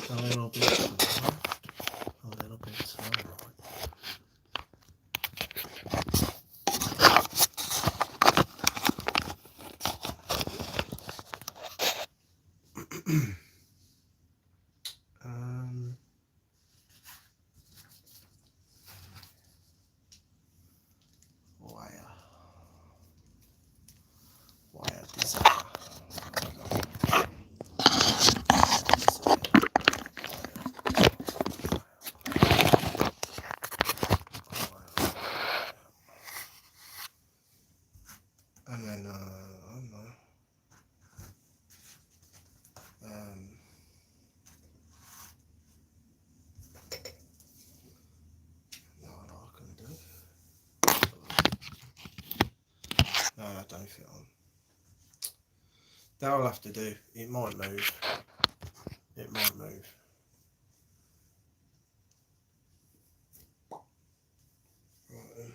A little bit to the left, a little bit to the right. Wire design. And then, I don't know. No, I can do. No, I don't fit on. That'll have to do. It might move. It might move. Right then.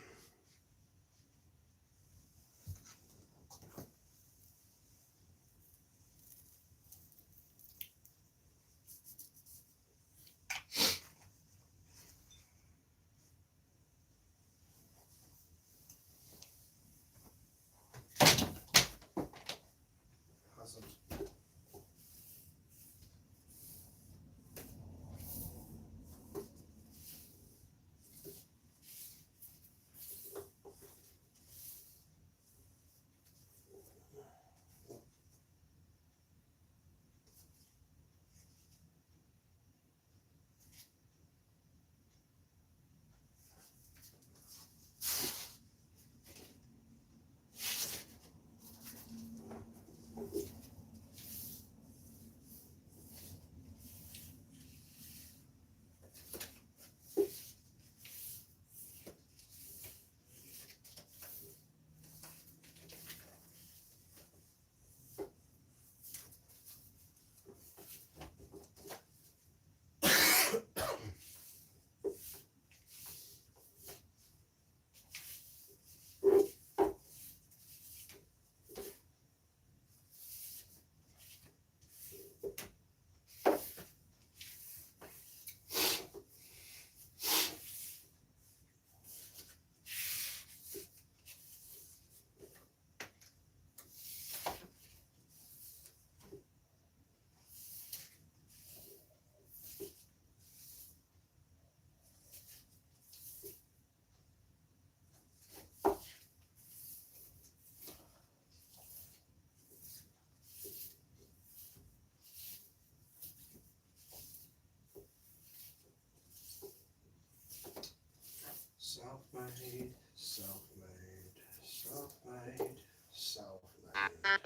Self-made, self-made, self-made, self-made,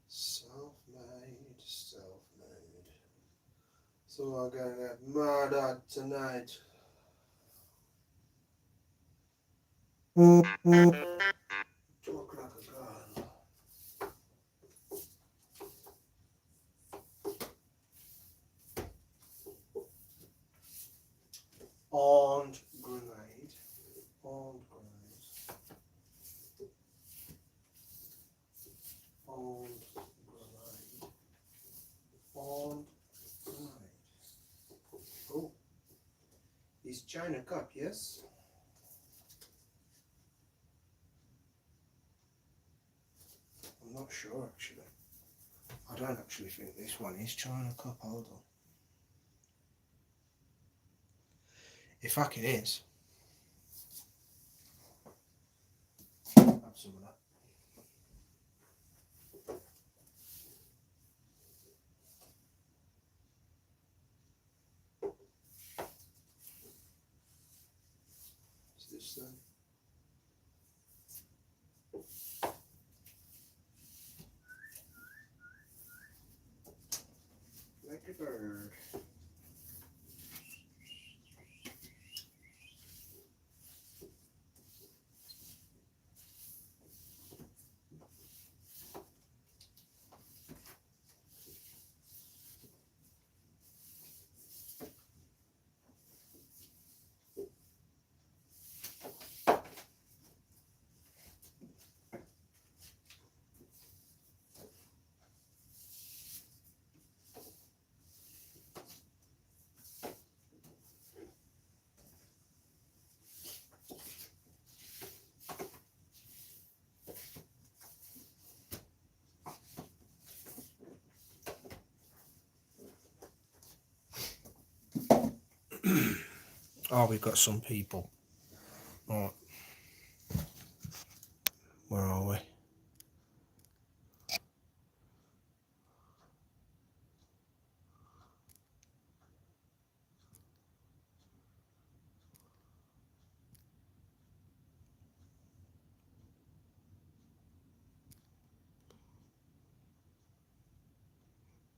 self-made, self-made. So I'm gonna get murdered tonight. Talk like a girl. Armed grenade. Armed grenade. Armed grenade. Armed grenade. Oh. Is China Cup, yes? I'm not sure actually. I don't actually think this one is China Cup, hold on. It fucking is. Have some of that. What's this then? Like a bird. Oh, we've got some people. Right. Where are we?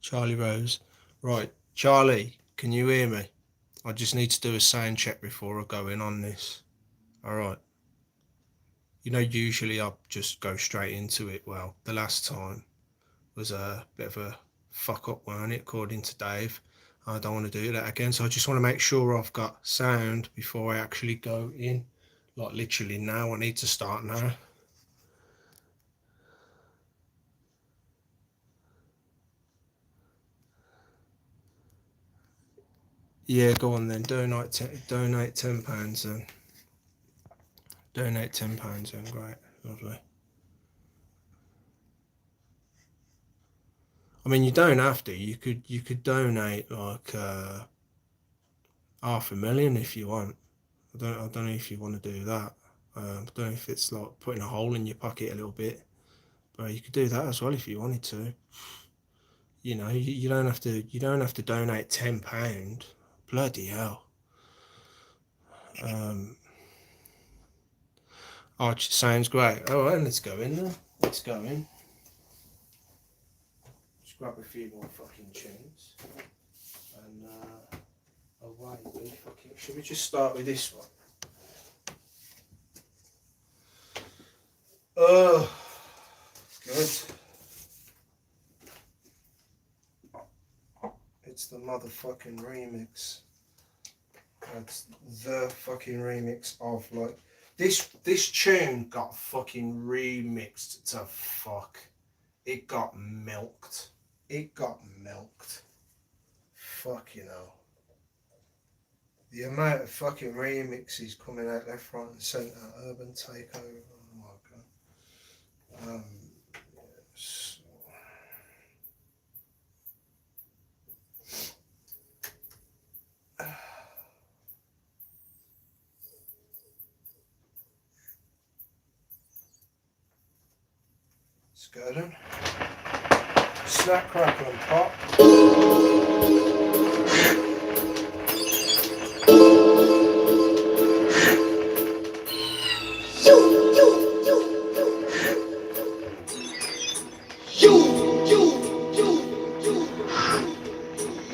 Charlie Rose. Right, Charlie, can you hear me? I just need to do a sound check before I go in on this. Alright. You know, usually I just go straight into it. Well, the last time was a bit of a fuck up, weren't it, according to Dave? I don't want to do that again, so I just want to make sure I've got sound before I actually go in. Like literally now, I need to start now. Yeah, go on then. Donate £10 then. Donate £10 then. Great, lovely. I mean, you don't have to. You could donate like $500,000 if you want. I don't know if you want to do that. I don't know if it's like putting a hole in your pocket a little bit, but you could do that as well if you wanted to. You know, you don't have to. You don't have to donate £10. Bloody hell. Oh, it sounds great. All right, let's go in then. Let's go in. Just grab a few more fucking tunes. And away we fucking. Should we just start with this one? Oh, good. It's the motherfucking remix. That's the fucking remix of like this tune got fucking remixed to fuck. It got milked. It got milked. Fuck, you know. The amount of fucking remixes coming out left, right and centre. Urban Takeover. Oh my god. Yes. Let's go then. Snap, crackle and pop.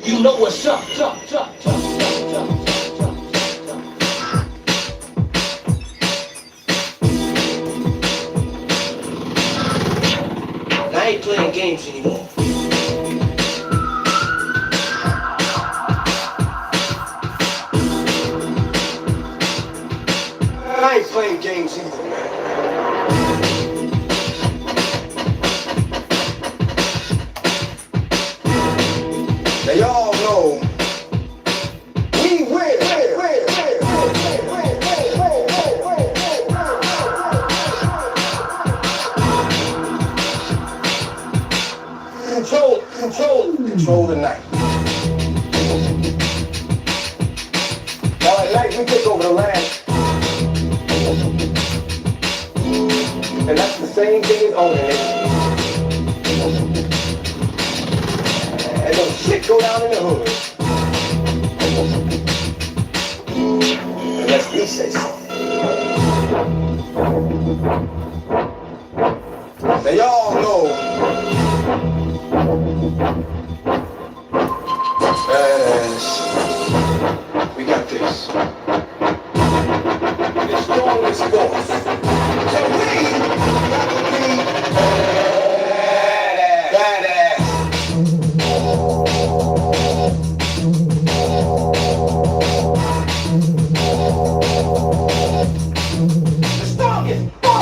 You know what's up, I ain't playing games anymore. I ain't playing games either, man. They all know we win. Control the night. Now at night we take over the land. And that's the same thing as owning it. And those shit go down in the hood. Unless we say so. They all know. We got this. The strongest force. So we gotta be badass. The strongest force.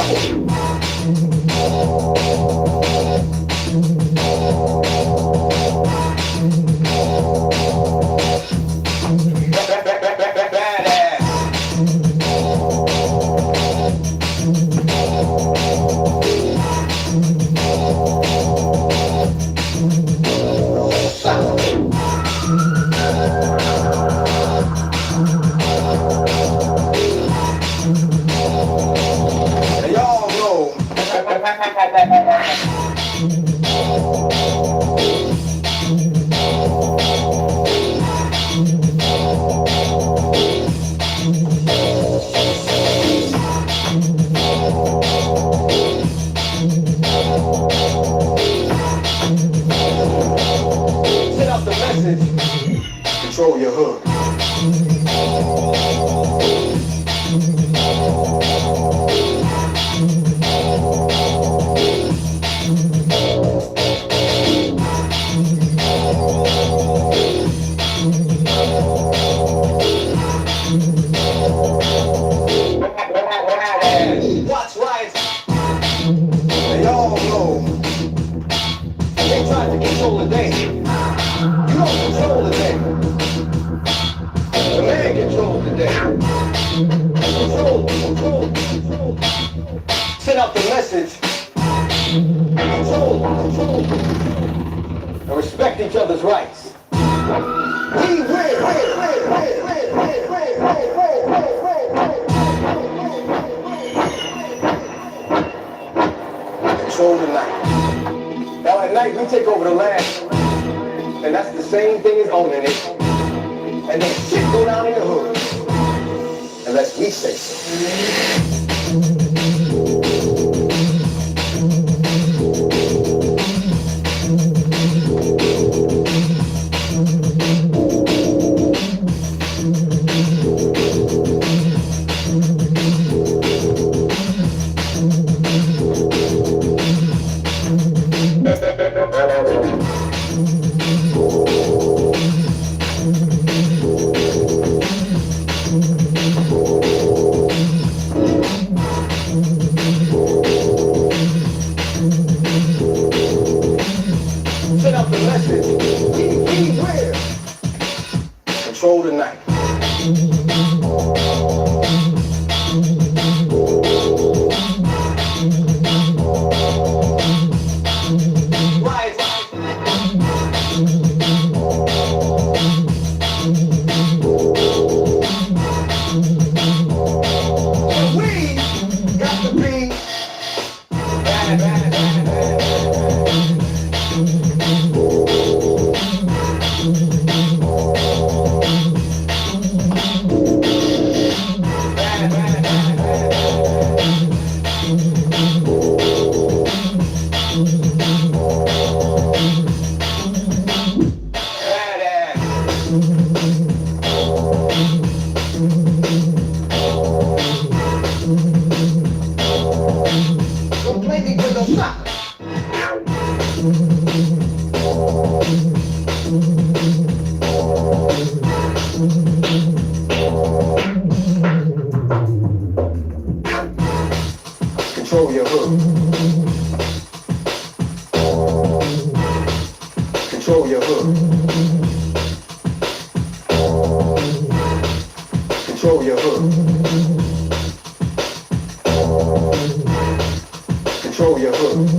control the day. You don't control the day. The man controls the day. Control. Send out the message. Control. And respect each other's rights. We win. Control the night. Now at night we take over the land, and that's the same thing as owning it. And then shit go down in the hood, unless we say so. Send out the message. We win. Control the night. We got to be bad. Don't play me with no soccer. Control your hood. Control your hood. Control your hood. Control your hood.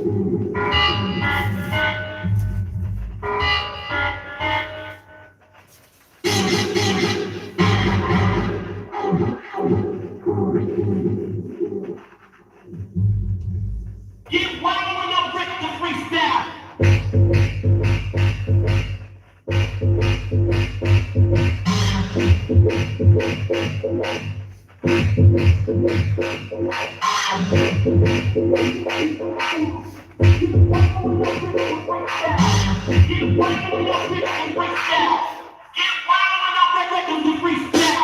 Get wild when I break the freestyle. Get wild when I break the freestyle. Get wild when I break the freestyle.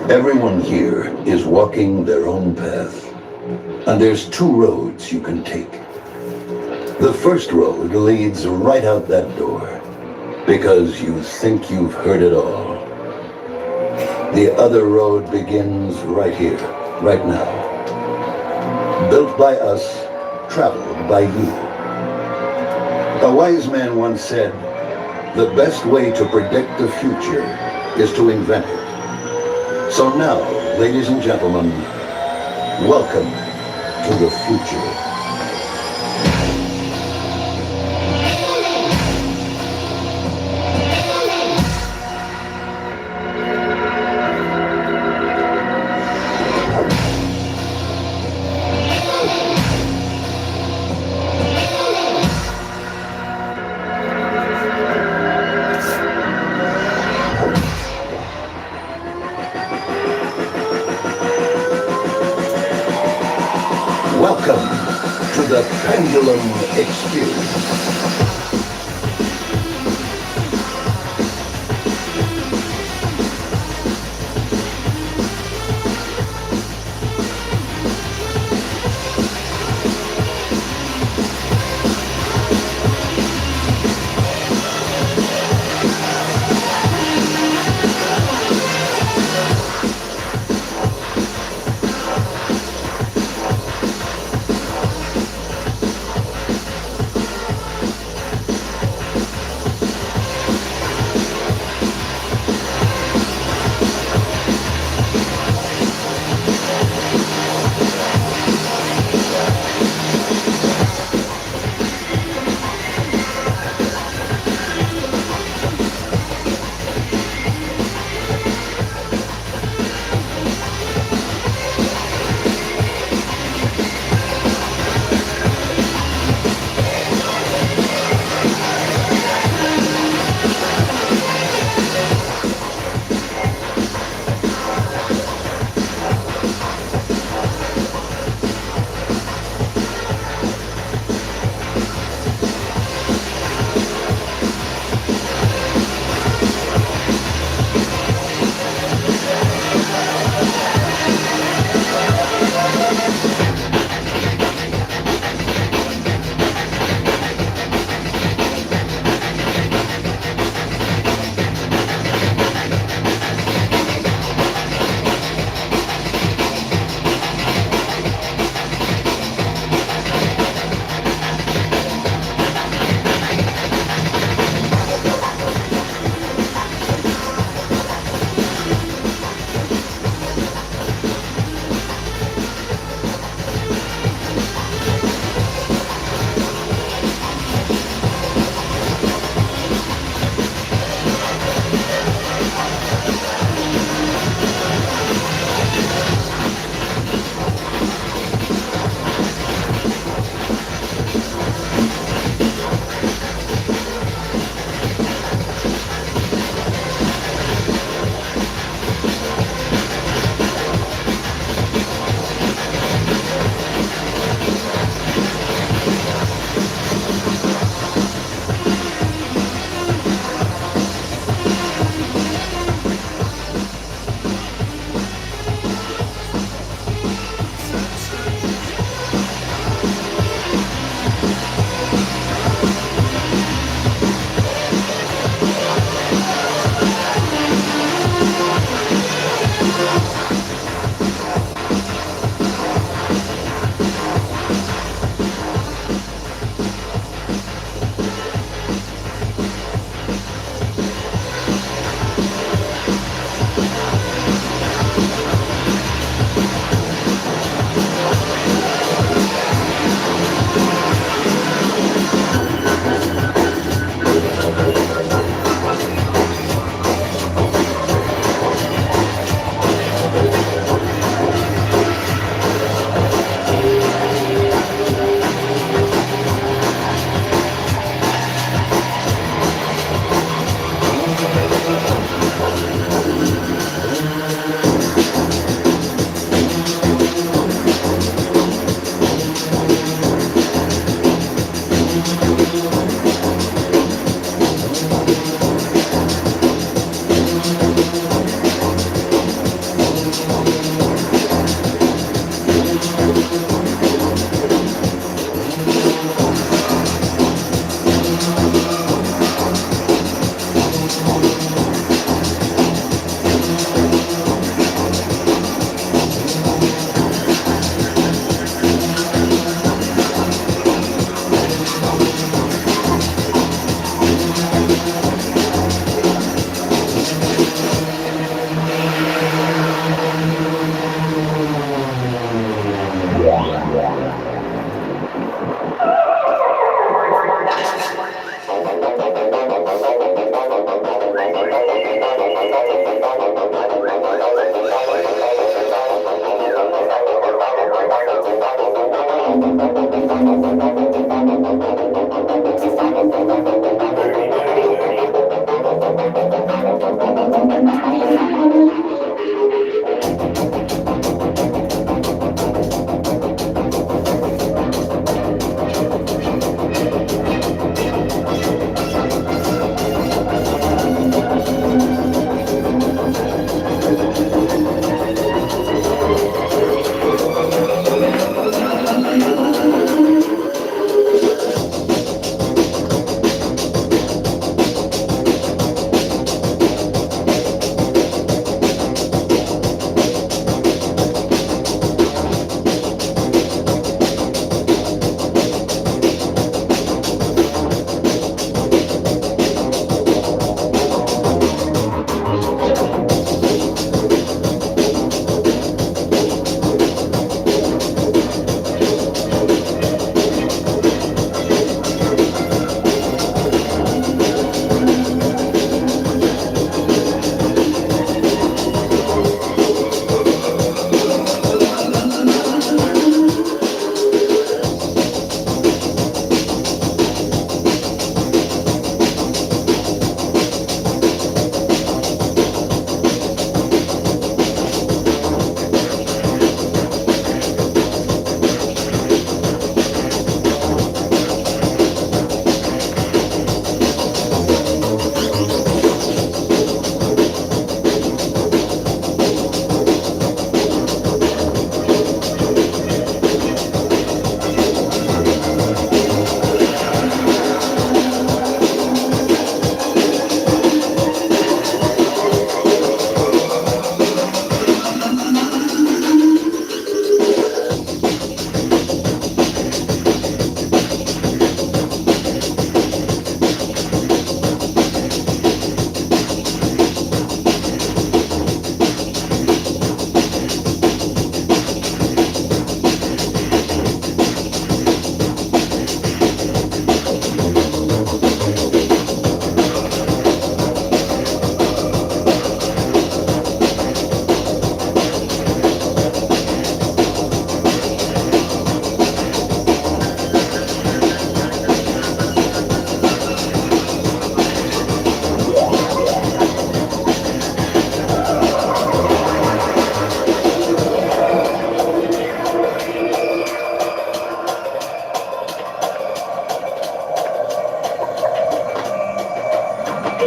Everyone here is walking their own path, and there's two roads you can take. The first road leads right out that door, because you think you've heard it all. The other road begins right here, right now. Built by us, traveled by you. A wise man once said, the best way to predict the future is to invent it. So now, ladies and gentlemen, welcome to the future. Welcome to the Pendulum Experience.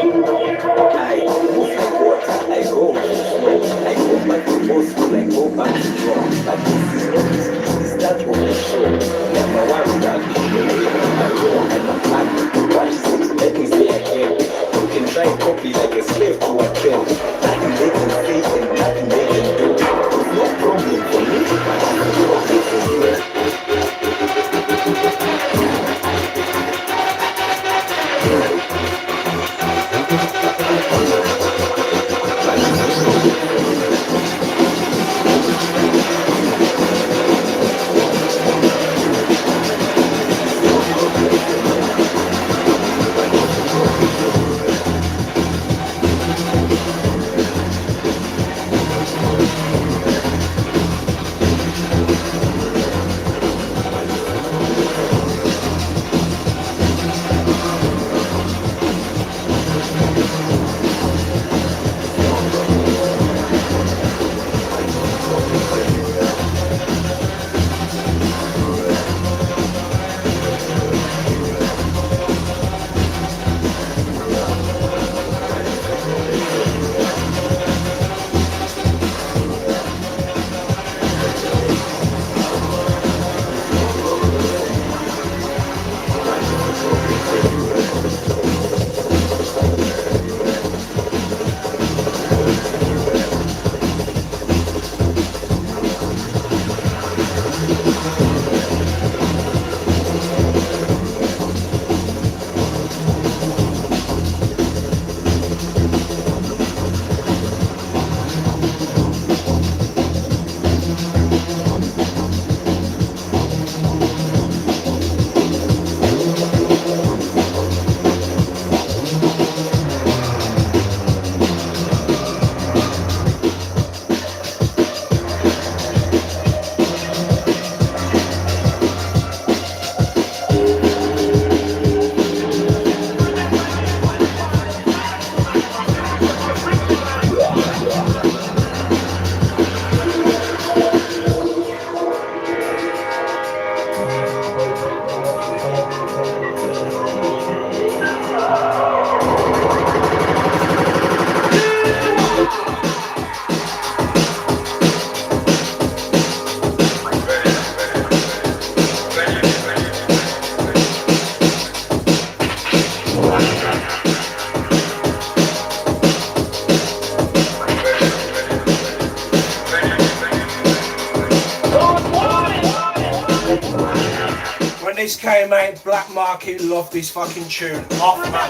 I move like water, I go with the flow. I go back to old school, I go back to draw. But this is not the speed, it's that of the show. Number one, that I roll, I'm a fan. Watch this, let me say again. You can try copy like a slave to a trend. Nothing they can say and nothing they can do. It's no problem for me, but it's a problem for you. This came out, Black Market loved this fucking tune. Off, man.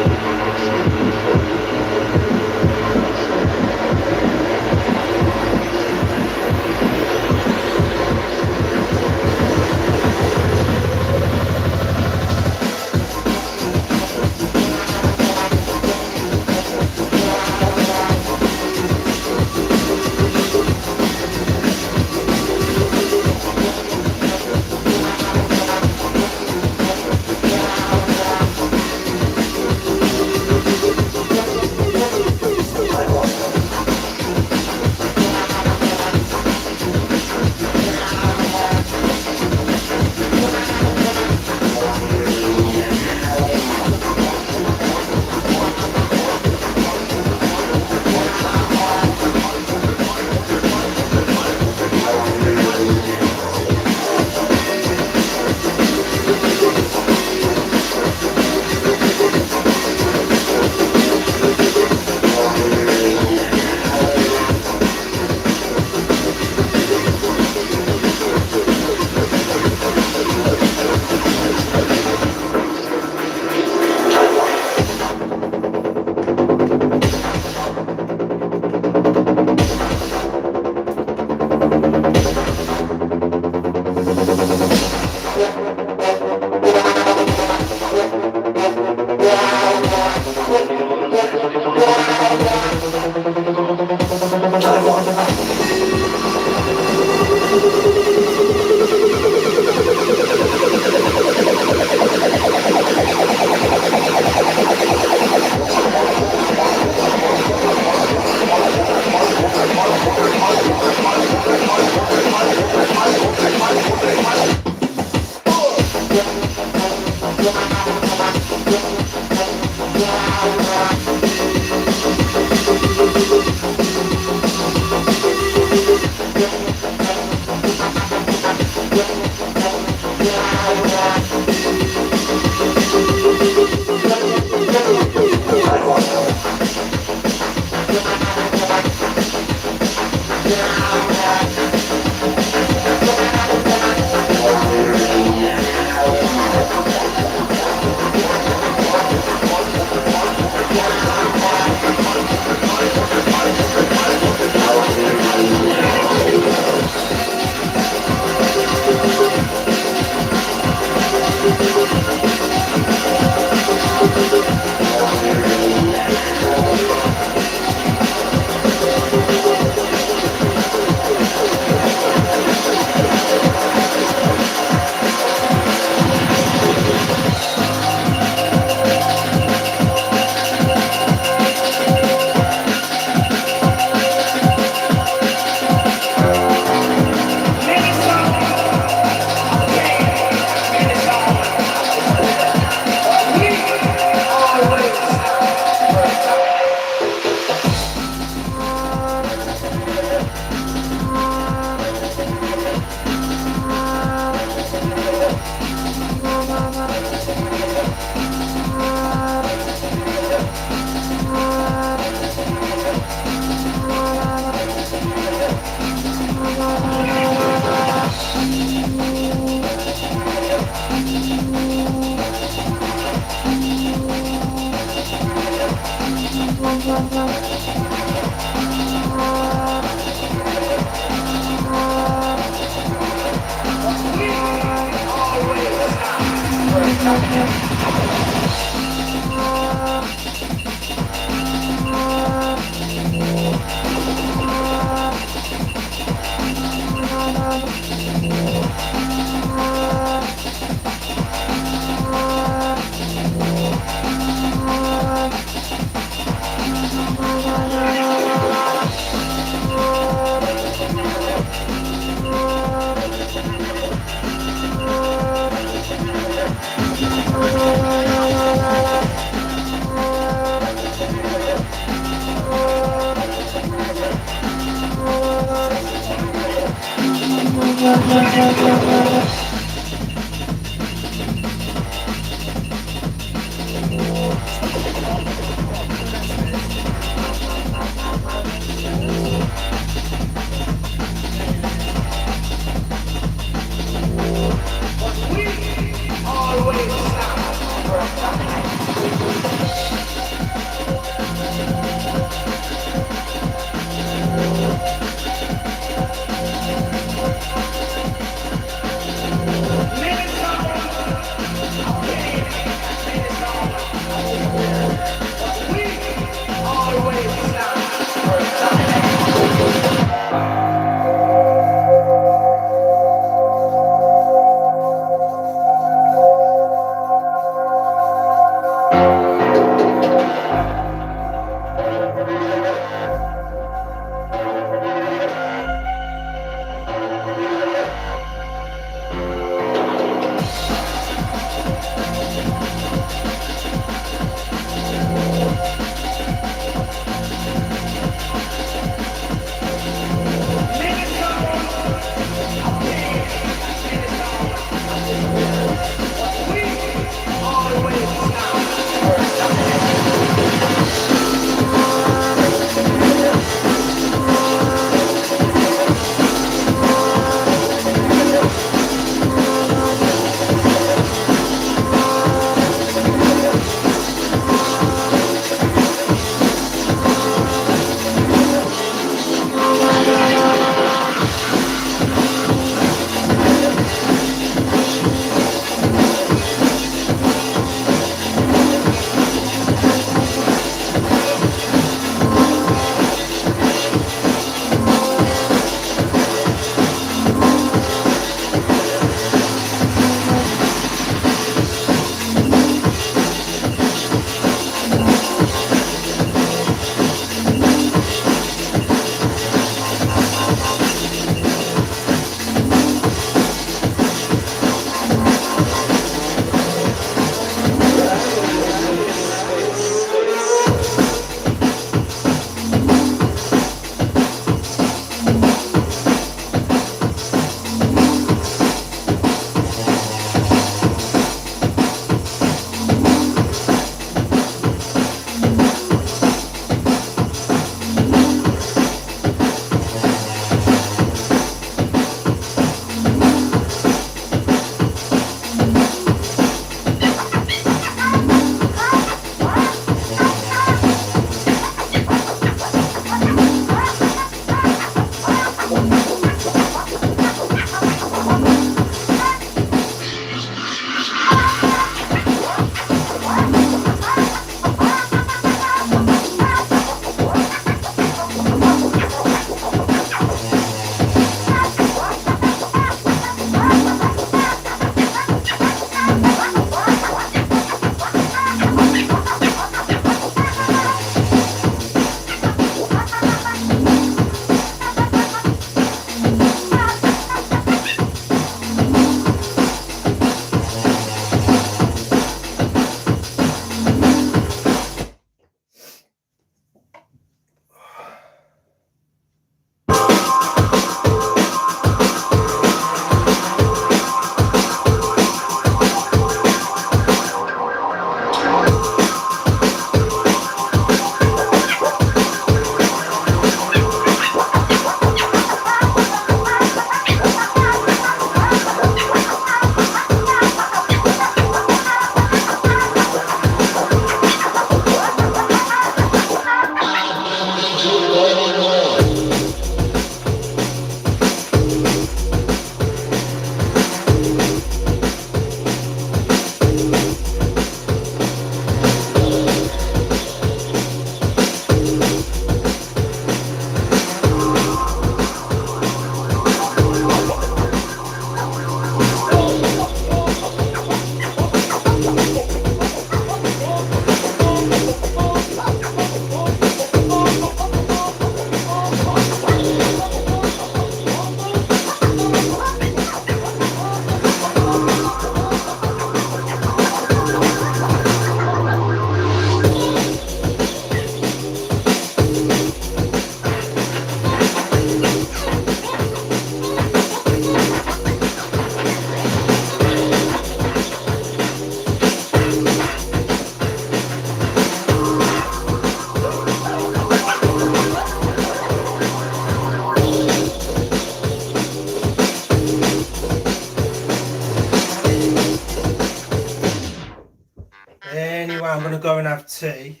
Anyway, I'm gonna go and have tea.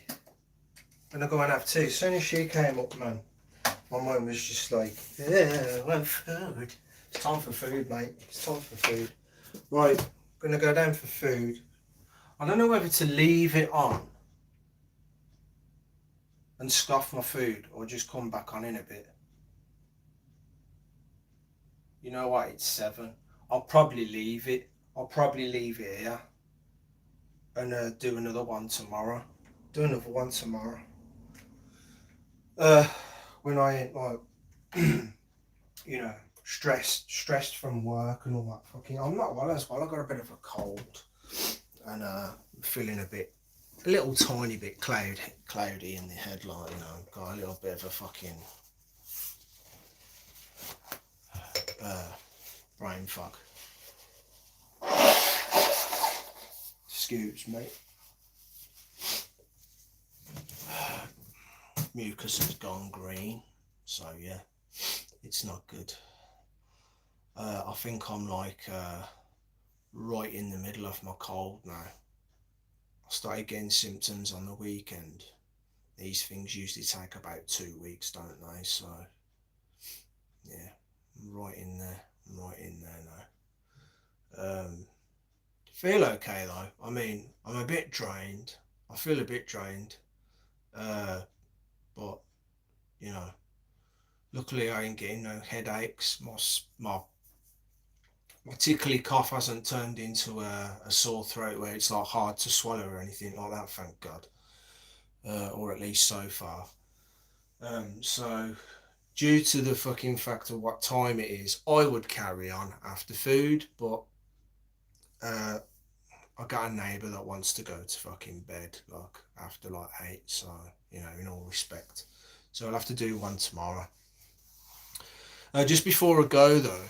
As soon as she came up, man, my mind was just like, yeah, I want food. It's time for food, mate. It's time for food. Right, gonna go down for food. I don't know whether to leave it on and scoff my food or just come back on in a bit. You know what? It's 7. I'll probably leave it. I'll probably leave it here and do another one tomorrow. When I ain't like, you know, stressed from work and all that fucking. I'm not well as well. I got a bit of a cold and feeling a little tiny bit cloudy in the headlight. You know, got a little bit of a fucking brain fog. Excuse me. Mucus has gone green, so yeah, it's not good. I think I'm like right in the middle of my cold now. I started getting symptoms on the weekend. These things usually take about 2 weeks, don't they? So yeah, I'm right in there now. Feel okay though. I mean, I'm a bit drained. I feel a bit drained. But you know, luckily I ain't getting no headaches. My tickly cough hasn't turned into a sore throat where it's like hard to swallow or anything like that, thank God. Or at least so far. So due to the fucking fact of what time it is, I would carry on after food, but I got a neighbour that wants to go to fucking bed like after like 8, so you know, in all respect. So I'll have to do one tomorrow. Just before I go though,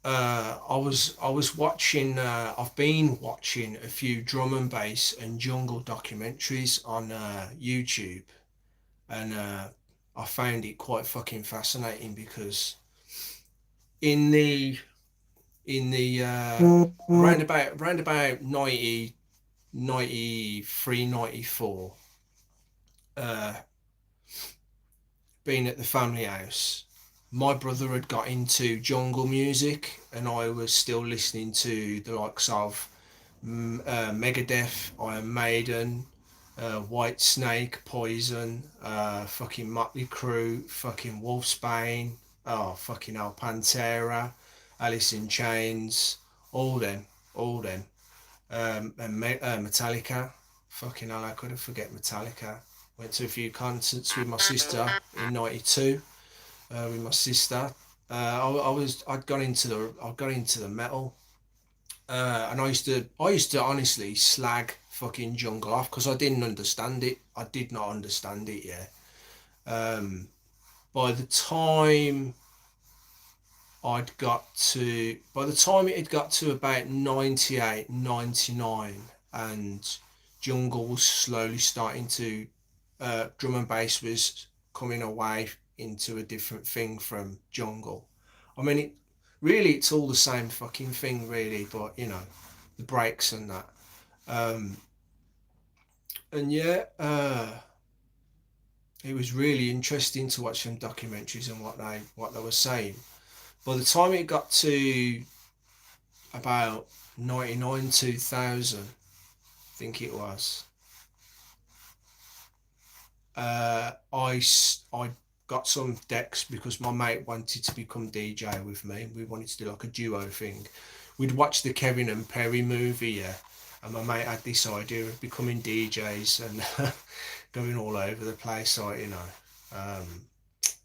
I was watching. I've been watching a few drum and bass and jungle documentaries on YouTube, and I found it quite fucking fascinating because in the round about 90, 93, 94, being at the family house, my brother had got into jungle music and I was still listening to the likes of Megadeth, Iron Maiden, White Snake, Poison, fucking Motley Crue, fucking Wolfsbane, oh fucking hell, Pantera, Alice in Chains, all them, and Metallica, fucking hell, I couldn't forget Metallica. Went to a few concerts with my sister in '92. With my sister, I'd got into the metal, and I used to honestly slag fucking jungle off because I didn't understand it. I did not understand it. Yeah. By the time it had got to about 98, 99, and jungle was slowly starting to, drum and bass was coming away into a different thing from jungle. I mean, it's all the same fucking thing really, but you know, the breaks and that. And yeah, it was really interesting to watch some documentaries and what they were saying. By the time it got to about 99, 2000, I think it was, I got some decks because my mate wanted to become DJ with me. We wanted to do like a duo thing. We'd watched the Kevin and Perry movie, yeah, and my mate had this idea of becoming DJs and going all over the place, like, you know,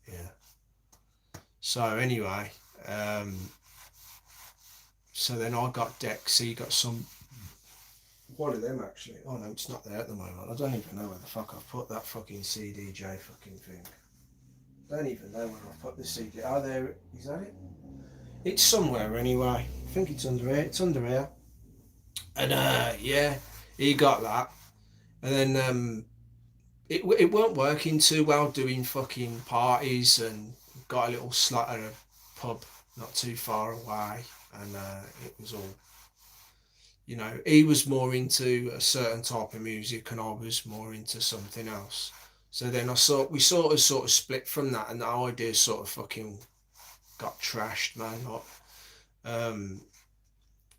yeah. So anyway, so then I got decks. So you got one of them actually. Oh no, it's not there at the moment. I don't even know where the fuck I've put that fucking CDJ fucking thing. Don't even know where I put the CD. Oh, there. Is that it? It's somewhere anyway. I think it's under here. It's under here. And yeah, he got that. And then it weren't working too well doing fucking parties, and got a little slot at a pub not too far away, and it was all You know, he was more into a certain type of music and I was more into something else. So then we sort of split from that, and the idea sort of fucking got trashed, man. Like, um,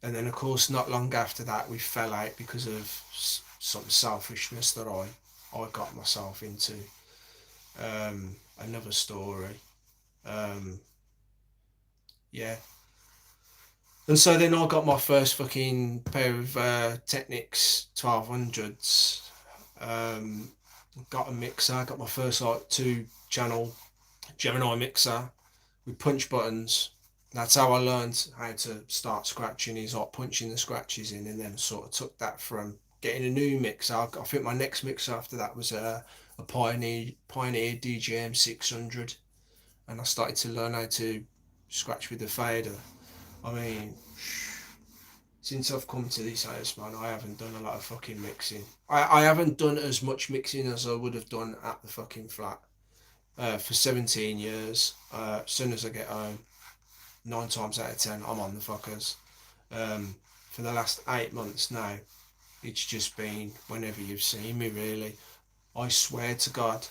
and then of course not long after that we fell out because of some selfishness that I got myself into. Another story. Um, yeah. And so then I got my first fucking pair of Technics 1200s. Um, got a mixer. Got my first like 2 channel Gemini mixer with punch buttons. That's how I learned how to start scratching, is like punching the scratches in, and then sort of took that from getting a new mixer. I think my next mixer after that was a Pioneer DJM 600, and I started to learn how to scratch with the fader. I mean, since I've come to this house, man, I haven't done a lot of fucking mixing. I haven't done as much mixing as I would have done at the fucking flat for 17 years. As soon as I get home, 9 times out of 10, I'm on the fuckers. For the last 8 months now, it's just been whenever you've seen me, really. I swear to God.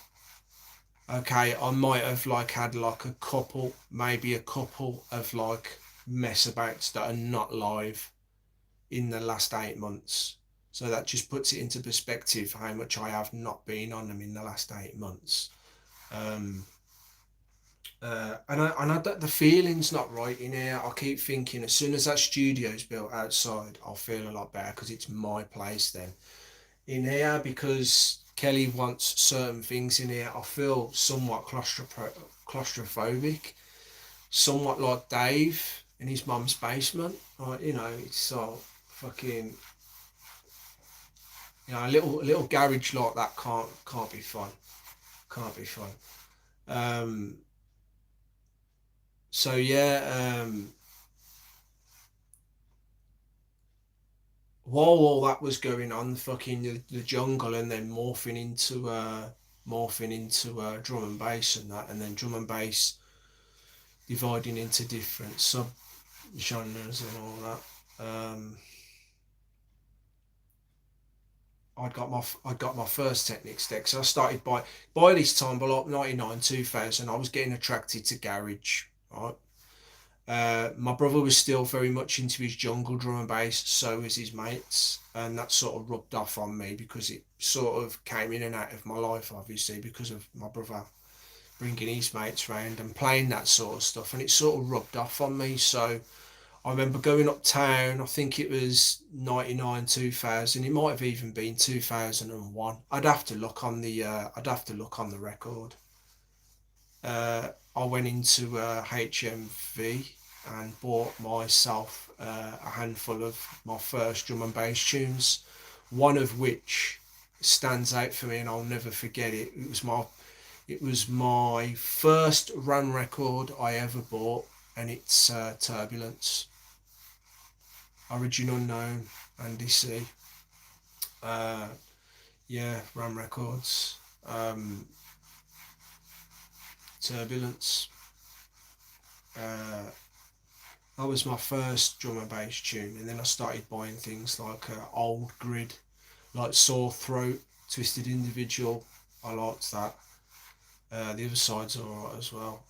Okay, I might have like had like a couple, maybe a couple of like mess abouts that are not live in the last 8 months. So that just puts it into perspective how much I have not been on them in the last 8 months. The feeling's not right in here. I keep thinking as soon as that studio's built outside, I'll feel a lot better because it's my place then. In here, because Kelly wants certain things in here, I feel somewhat claustrophobic, somewhat like Dave in his mum's basement. You know, it's so fucking, you know, a little garage like that can't be fun. Can't be fun. Um, so yeah, while all that was going on, fucking the jungle, and then morphing into drum and bass and that, and then drum and bass dividing into different sub genres and all that. I got my first Technics deck, so I started by this time, by like 99, 2000, I was getting attracted to garage, right? My brother was still very much into his jungle drum and bass, so was his mates, and that sort of rubbed off on me because it sort of came in and out of my life, obviously, because of my brother bringing his mates round and playing that sort of stuff, and it sort of rubbed off on me. So I remember going uptown, I think it was 99, 2000, it might have even been 2001. I'd have to look on the record. I went into HMV and bought myself a handful of my first drum and bass tunes, one of which stands out for me and I'll never forget it. It was my first run record I ever bought, and it's Turbulence, Origin Unknown, Andy C. Yeah, Ram Records. Turbulence. That was my first drum and bass tune, and then I started buying things like Old Grid, like Sore Throat, Twisted Individual. I liked that. The other side's alright as well.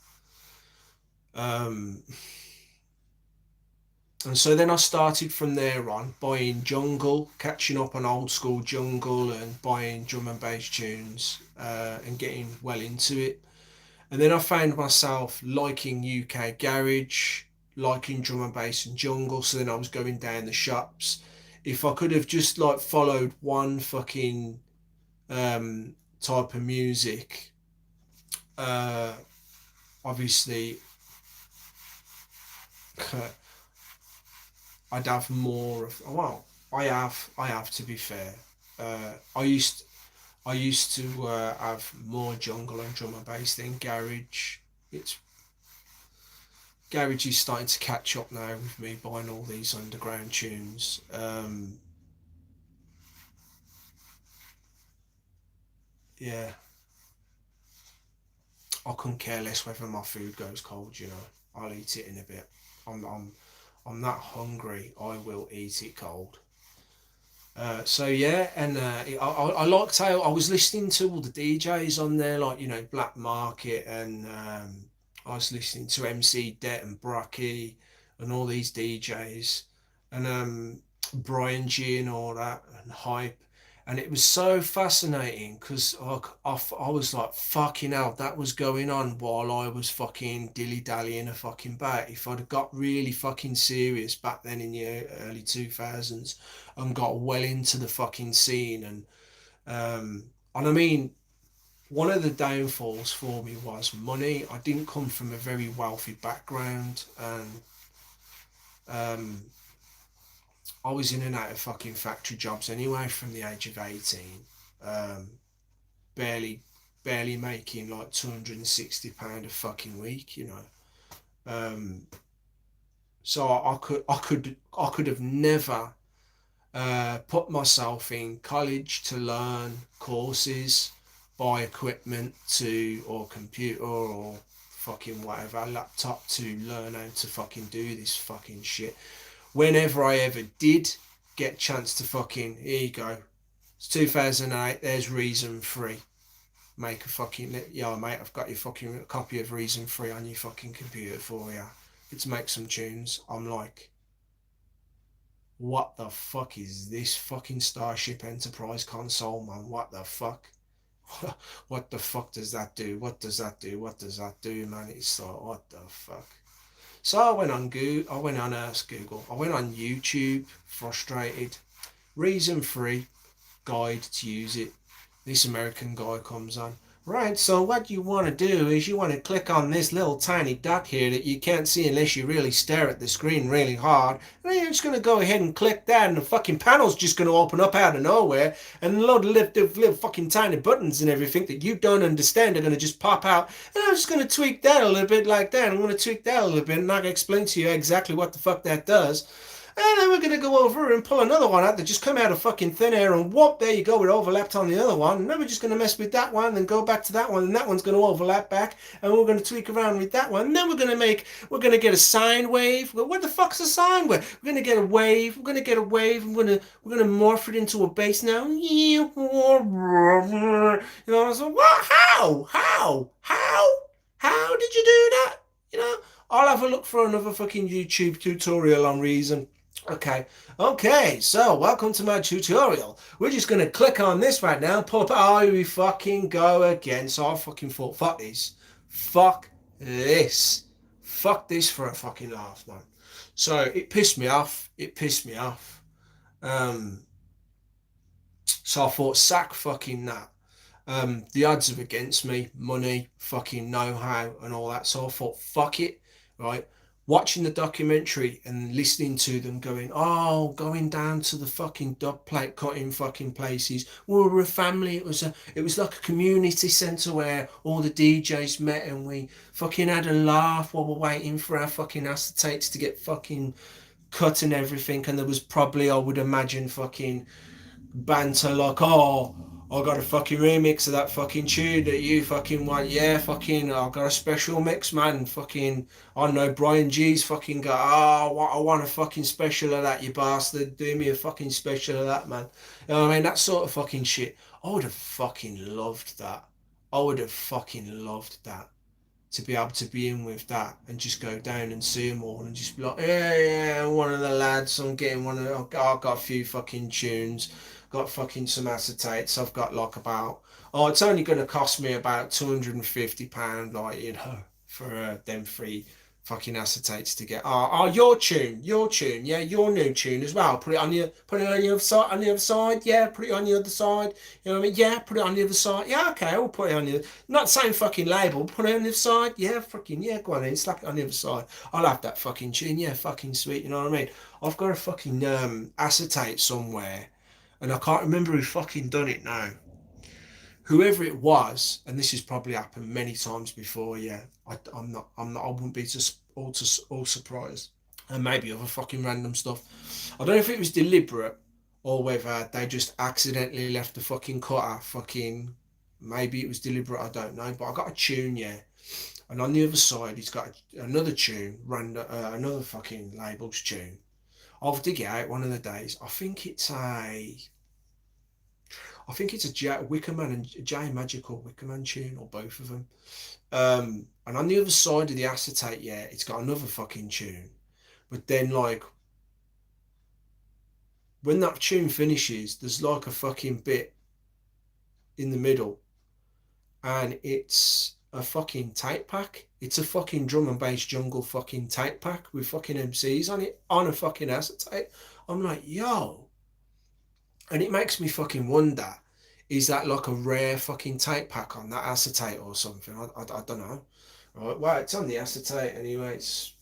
And so then I started from there on buying jungle, catching up on old school jungle, and buying drum and bass tunes, and getting well into it. And then I found myself liking UK garage, liking drum and bass and jungle. So then I was going down the shops. If I could have just like followed one fucking type of music, obviously I'd have more of. Well, I have to be fair. I used to have more jungle and drum and bass than garage. It's Garage is starting to catch up now with me buying all these underground tunes. Yeah, I couldn't care less whether my food goes cold. You know, I'll eat it in a bit. I'm that hungry. I will eat it cold. So yeah, and I liked how I was listening to all the DJs on there, like, you know, Black Market, and I was listening to MC Det and Brocky and all these DJs, and Brian G and all that, and Hype. And it was so fascinating because I was like, fucking hell, that was going on while I was fucking dilly-dallying a fucking bat. If I'd have got really fucking serious back then in the early 2000s and got well into the fucking scene, and I mean, one of the downfalls for me was money. I didn't come from a very wealthy background, and um, I was in and out of fucking factory jobs anyway from the age of 18. Um, barely, barely making like £260 a fucking week, you know. Um, so I could have never put myself in college to learn courses, buy equipment to, or computer or fucking whatever, laptop to learn how to fucking do this fucking shit. Whenever I ever did get a chance to fucking, here you go, it's 2008, there's Reason 3. Make a fucking, yeah mate, I've got your fucking copy of Reason 3 on your fucking computer for you. Let's make some tunes. I'm like, what the fuck is this fucking Starship Enterprise console, man? What the fuck? What the fuck does that do? What does that do? What does that do, man? It's like, what the fuck? So I went on Google. I went on Google. I went on YouTube, frustrated. Reason 3 guide to use it. This American guy comes on. Right, so what you want to do is you want to click on this little tiny dot here that you can't see unless you really stare at the screen really hard. And then you're just going to go ahead and click that, and the fucking panel's just going to open up out of nowhere, and a load of little fucking tiny buttons and everything that you don't understand are going to just pop out. And I'm just going to tweak that a little bit like that. I'm going to tweak that a little bit, and I can explain to you exactly what the fuck that does. And then we're going to go over and pull another one out that just come out of fucking thin air, and whoop, there you go, it overlapped on the other one. And then we're just going to mess with that one, then go back to that one, and that one's going to overlap back, and we're going to tweak around with that one. And then we're going to get a sine wave. What the fuck's a sine wave? We're going to get a wave. We're going to get a wave. We're going to morph it into a bass now. You know, I was like, what? How did you do that? You know, I'll have a look for another fucking YouTube tutorial on Reason. Okay, so welcome to my tutorial. We're just going to click on this right now, pull up, oh, we fucking go again. So I fucking thought, fuck this. Fuck this. Fuck this for a fucking laugh, man. So it pissed me off. So I thought, sack fucking that. The odds are against me, money, fucking know-how and all that. So I thought, fuck it, right? Watching the documentary and listening to them going down to the fucking dub plate cutting fucking places. We were a family. It was like a community centre where all the DJs met, and we fucking had a laugh while we're waiting for our fucking acetates to get fucking cut and everything. And there was probably, I would imagine, fucking banter like, oh, I got a fucking remix of that fucking tune that you fucking want. Yeah, fucking, I got a special mix, man. Fucking, I don't know, Brian G's fucking got, oh, I want a fucking special of that, you bastard. Do me a fucking special of that, man. You know what I mean? That sort of fucking shit. I would have fucking loved that. I would have fucking loved that. To be able to be in with that and just go down and see them all and just be like, yeah, one of the lads, I'm getting one of the, I've got a few fucking tunes, got fucking some acetates, I've got like about, oh, it's only going to cost me about £250, like, you know, for them free fucking acetates to get. Oh, your tune, yeah, your new tune as well. Put it on the other side, yeah, put it on the other side. You know what I mean? Yeah, put it on the other side. Yeah, okay, we'll put it on the not same fucking label, put it on the other side. Yeah, fucking yeah, go on then, slap it on the other side. I'll have that fucking tune, yeah, fucking sweet, you know what I mean? I've got a fucking acetate somewhere, and I can't remember who fucking done it now. Whoever it was, and this has probably happened many times before, yeah, I wouldn't be just all surprised. And maybe other fucking random stuff. I don't know if it was deliberate or whether they just accidentally left the fucking cutter fucking, maybe it was deliberate, I don't know, but I got a tune, yeah. And on the other side, he's got another tune, another fucking label's tune. I'll dig it out one of the days. I think it's a Wickerman and J Magical Wickerman tune, or both of them. And on the other side of the acetate, yeah, it's got another fucking tune. But then, like, when that tune finishes, there's like a fucking bit in the middle, and it's a fucking tape pack. It's a fucking drum and bass jungle fucking tape pack with fucking MCs on it, on a fucking acetate. I'm like, yo. And it makes me fucking wonder, is that like a rare fucking tape pack on that acetate or something? I don't know. Right, well, it's on the acetate anyway. It's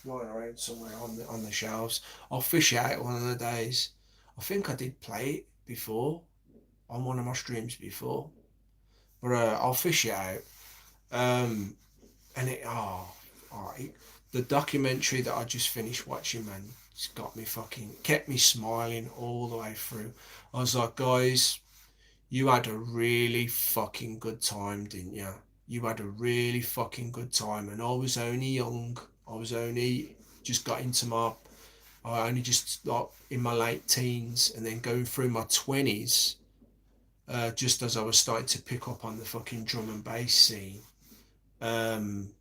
lying around somewhere on the shelves. I'll fish it out one of the days. I think I did play it before on one of my streams before, but I'll fish it out. And the documentary that I just finished watching, man, it's got me fucking, kept me smiling all the way through. I was like, guys, you had a really fucking good time, didn't you? You had a really fucking good time, and I was only young. I was only just got into I only just like in my late teens, and then going through my 20s, just as I was starting to pick up on the fucking drum and bass scene. And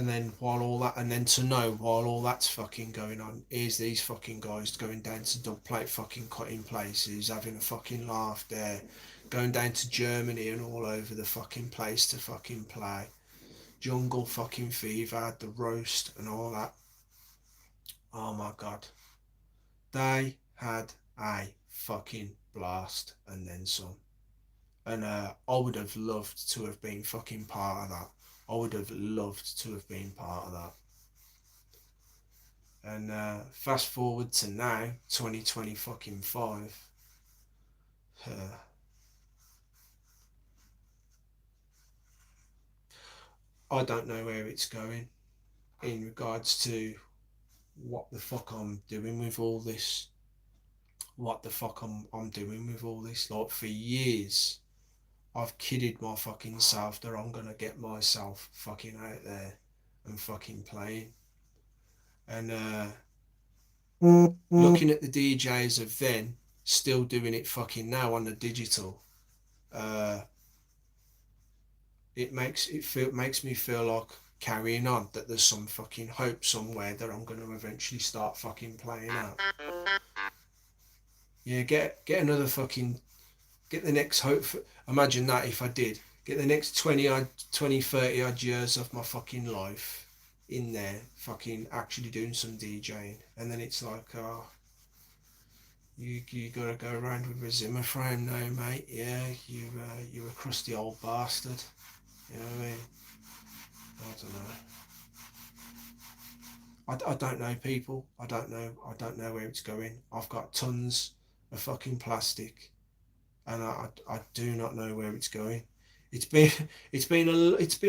then to know while all that's fucking going on, here's these fucking guys going down to dub plate fucking cutting places, having a fucking laugh there, going down to Germany and all over the fucking place to fucking play. Jungle fucking Fever, the roast and all that. Oh my god. They had a fucking blast and then some. And I would have loved to have been fucking part of that. I would have loved to have been part of that. And fast forward to now, 2025. I don't know where it's going in regards to what the fuck I'm doing with all this. What the fuck I'm doing with all this. Like, for years, I've kidded my fucking self that I'm gonna get myself fucking out there and fucking playing. And looking at the DJs of then still doing it fucking now on the digital, it makes me feel like carrying on, that there's some fucking hope somewhere that I'm gonna eventually start fucking playing out. Yeah, get another fucking, get the next hope for, imagine that if I did get the next 20 30 odd years of my fucking life in there fucking actually doing some DJing, and then it's like, oh, you gotta go around with a Zimmer frame now, mate. Yeah, you're a crusty old bastard. You know what I mean? I don't know. I don't know, people. I don't know where it's going. I've got tons of fucking plastic, and I do not know where it's going. It's been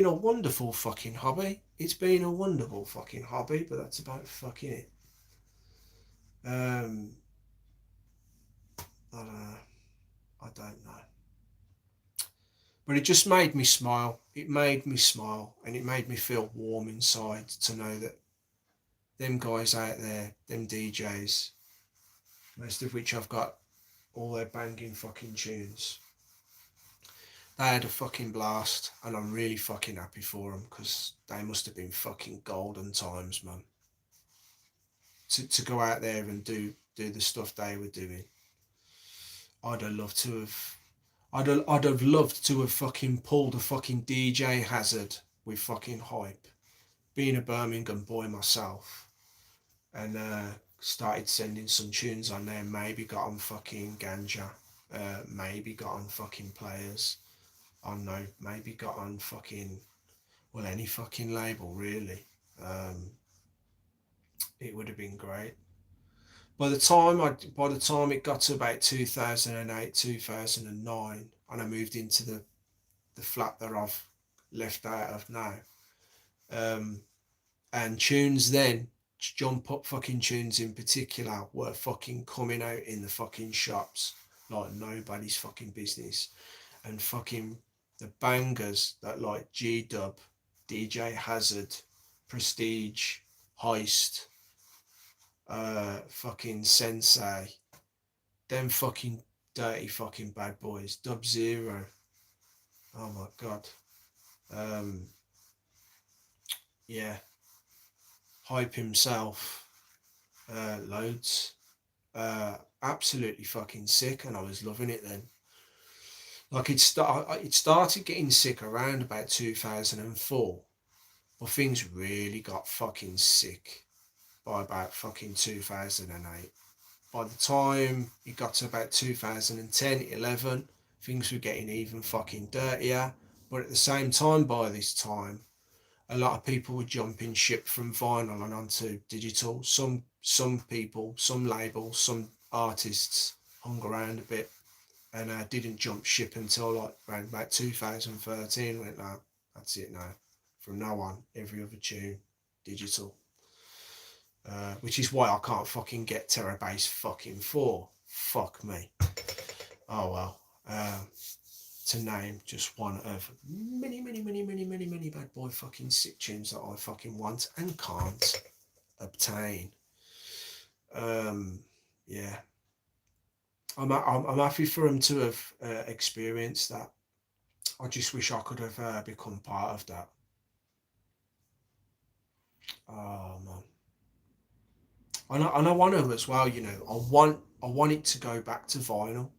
a wonderful fucking hobby. It's been a wonderful fucking hobby, but that's about fucking it. I don't know. I don't know. But it just made me smile. It made me smile, and it made me feel warm inside to know that them guys out there, them DJs, most of which I've got all their banging fucking tunes, they had a fucking blast, and I'm really fucking happy for them, because they must have been fucking golden times, man. To go out there and do the stuff they were doing. I'd have loved to have fucking pulled a fucking DJ Hazard with fucking Hype, being a Birmingham boy myself, and started sending some tunes on there, maybe got on fucking Ganja, maybe got on fucking Players, I don't know, maybe got on fucking, well, any fucking label really. It would have been great. By the time it got to about 2008, 2009, and I moved into the flat that I've left out of now, and tunes then, jump up fucking tunes in particular, were fucking coming out in the fucking shops like nobody's fucking business, and fucking the bangers that like G-Dub, DJ Hazard, Prestige, Heist, fucking Sensei, them fucking dirty fucking bad boys, Dub Zero. Oh my god. Yeah. Hype himself. Loads. Absolutely fucking sick, and I was loving it then. Like it started getting sick around about 2004, but things really got fucking sick by about fucking 2008. By the time it got to about 2010, 11, things were getting even fucking dirtier. But at the same time, by this time, a lot of people were jumping ship from vinyl and onto digital. Some people, some labels, some artists hung around a bit and didn't jump ship until like around about 2013. Went, no, that's it now. From now on, every other tune digital. Which is why I can't fucking get Terabase fucking 4. Fuck me. Oh well. To name just one of many bad boy fucking sick tunes that I fucking want and can't obtain. Yeah. I'm happy for him to have experienced that. I just wish I could have become part of that. Oh man. And I want to as well, you know, I want it to go back to vinyl.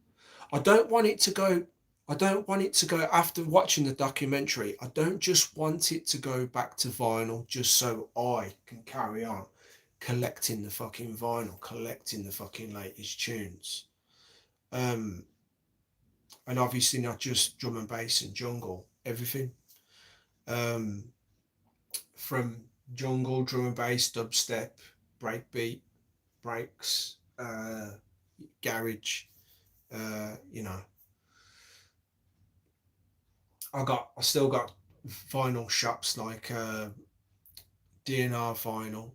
I don't want it to go after watching the documentary. I don't just want it to go back to vinyl just so I can carry on collecting the fucking vinyl, collecting the fucking latest tunes. And obviously not just drum and bass and jungle, everything. From jungle, drum and bass, dubstep, breakbeat, breaks, garage, you know. I still got vinyl shops like DNR Vinyl,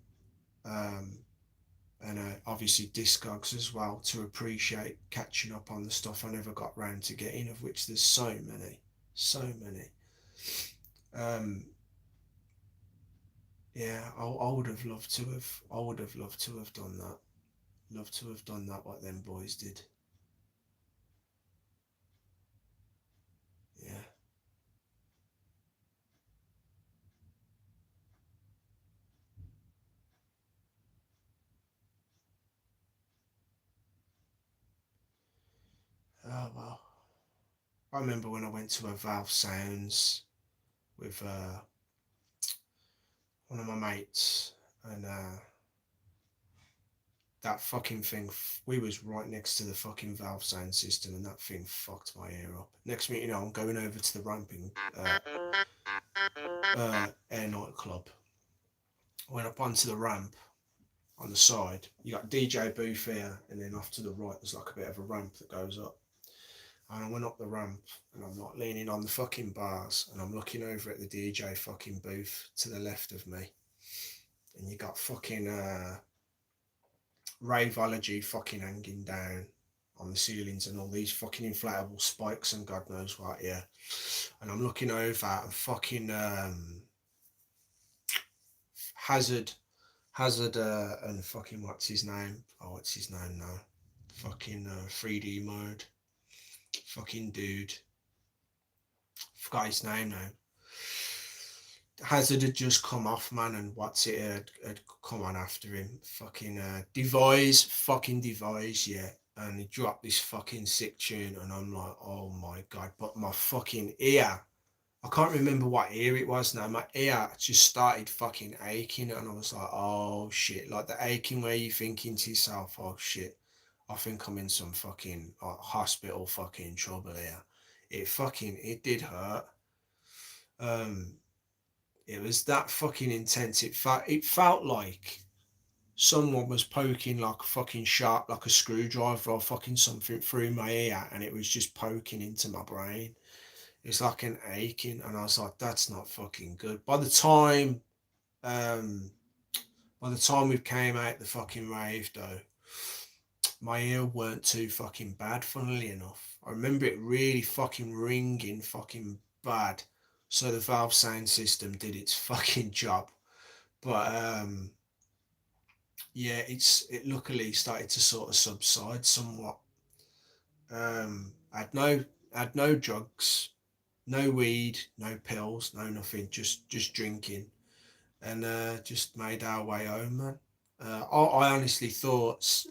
and obviously Discogs as well to appreciate catching up on the stuff I never got round to getting, of which there's so many. Yeah, I would have loved to have. I would have loved to have done that. Love to have done that, what them boys did. Yeah. Oh well. I remember when I went to a Valve Sounds with one of my mates, and that fucking thing, we was right next to the fucking Valve sound system, and that thing fucked my ear up. Next minute, you know, I'm going over to the ramping Air Nightclub. I went up onto the ramp on the side. You got DJ booth here, and then off to the right, there's like a bit of a ramp that goes up. And I went up the ramp, and I'm like leaning on the fucking bars, and I'm looking over at the DJ fucking booth to the left of me. And you got fucking Raveology fucking hanging down on the ceilings and all these fucking inflatable spikes and God knows what, yeah. And I'm looking over and fucking Hazard and fucking what's his name now? Fucking 3D mode. Fucking dude. Forgot his name now. Hazard had just come off, man, and what's it had come on after him. Fucking fucking Devise, yeah. And he dropped this fucking sick tune, and I'm like, oh my god. But my fucking ear, I can't remember what ear it was now. My ear just started fucking aching, and I was like, oh shit. Like the aching where you're thinking to yourself, oh shit, I think I'm in some fucking like, hospital fucking trouble here. It did hurt. It was that fucking intense. It felt like someone was poking like a fucking sharp, like a screwdriver or fucking something through my ear, and it was just poking into my brain. It's like an aching, and I was like, that's not fucking good. By the time we came out the fucking rave though, my ear weren't too fucking bad, funnily enough. I remember it really fucking ringing fucking bad. So the Valve sound system did its fucking job. But yeah, it luckily started to sort of subside somewhat. I had no drugs, no weed, no pills, no nothing, just drinking, and just made our way home, man. I honestly thought,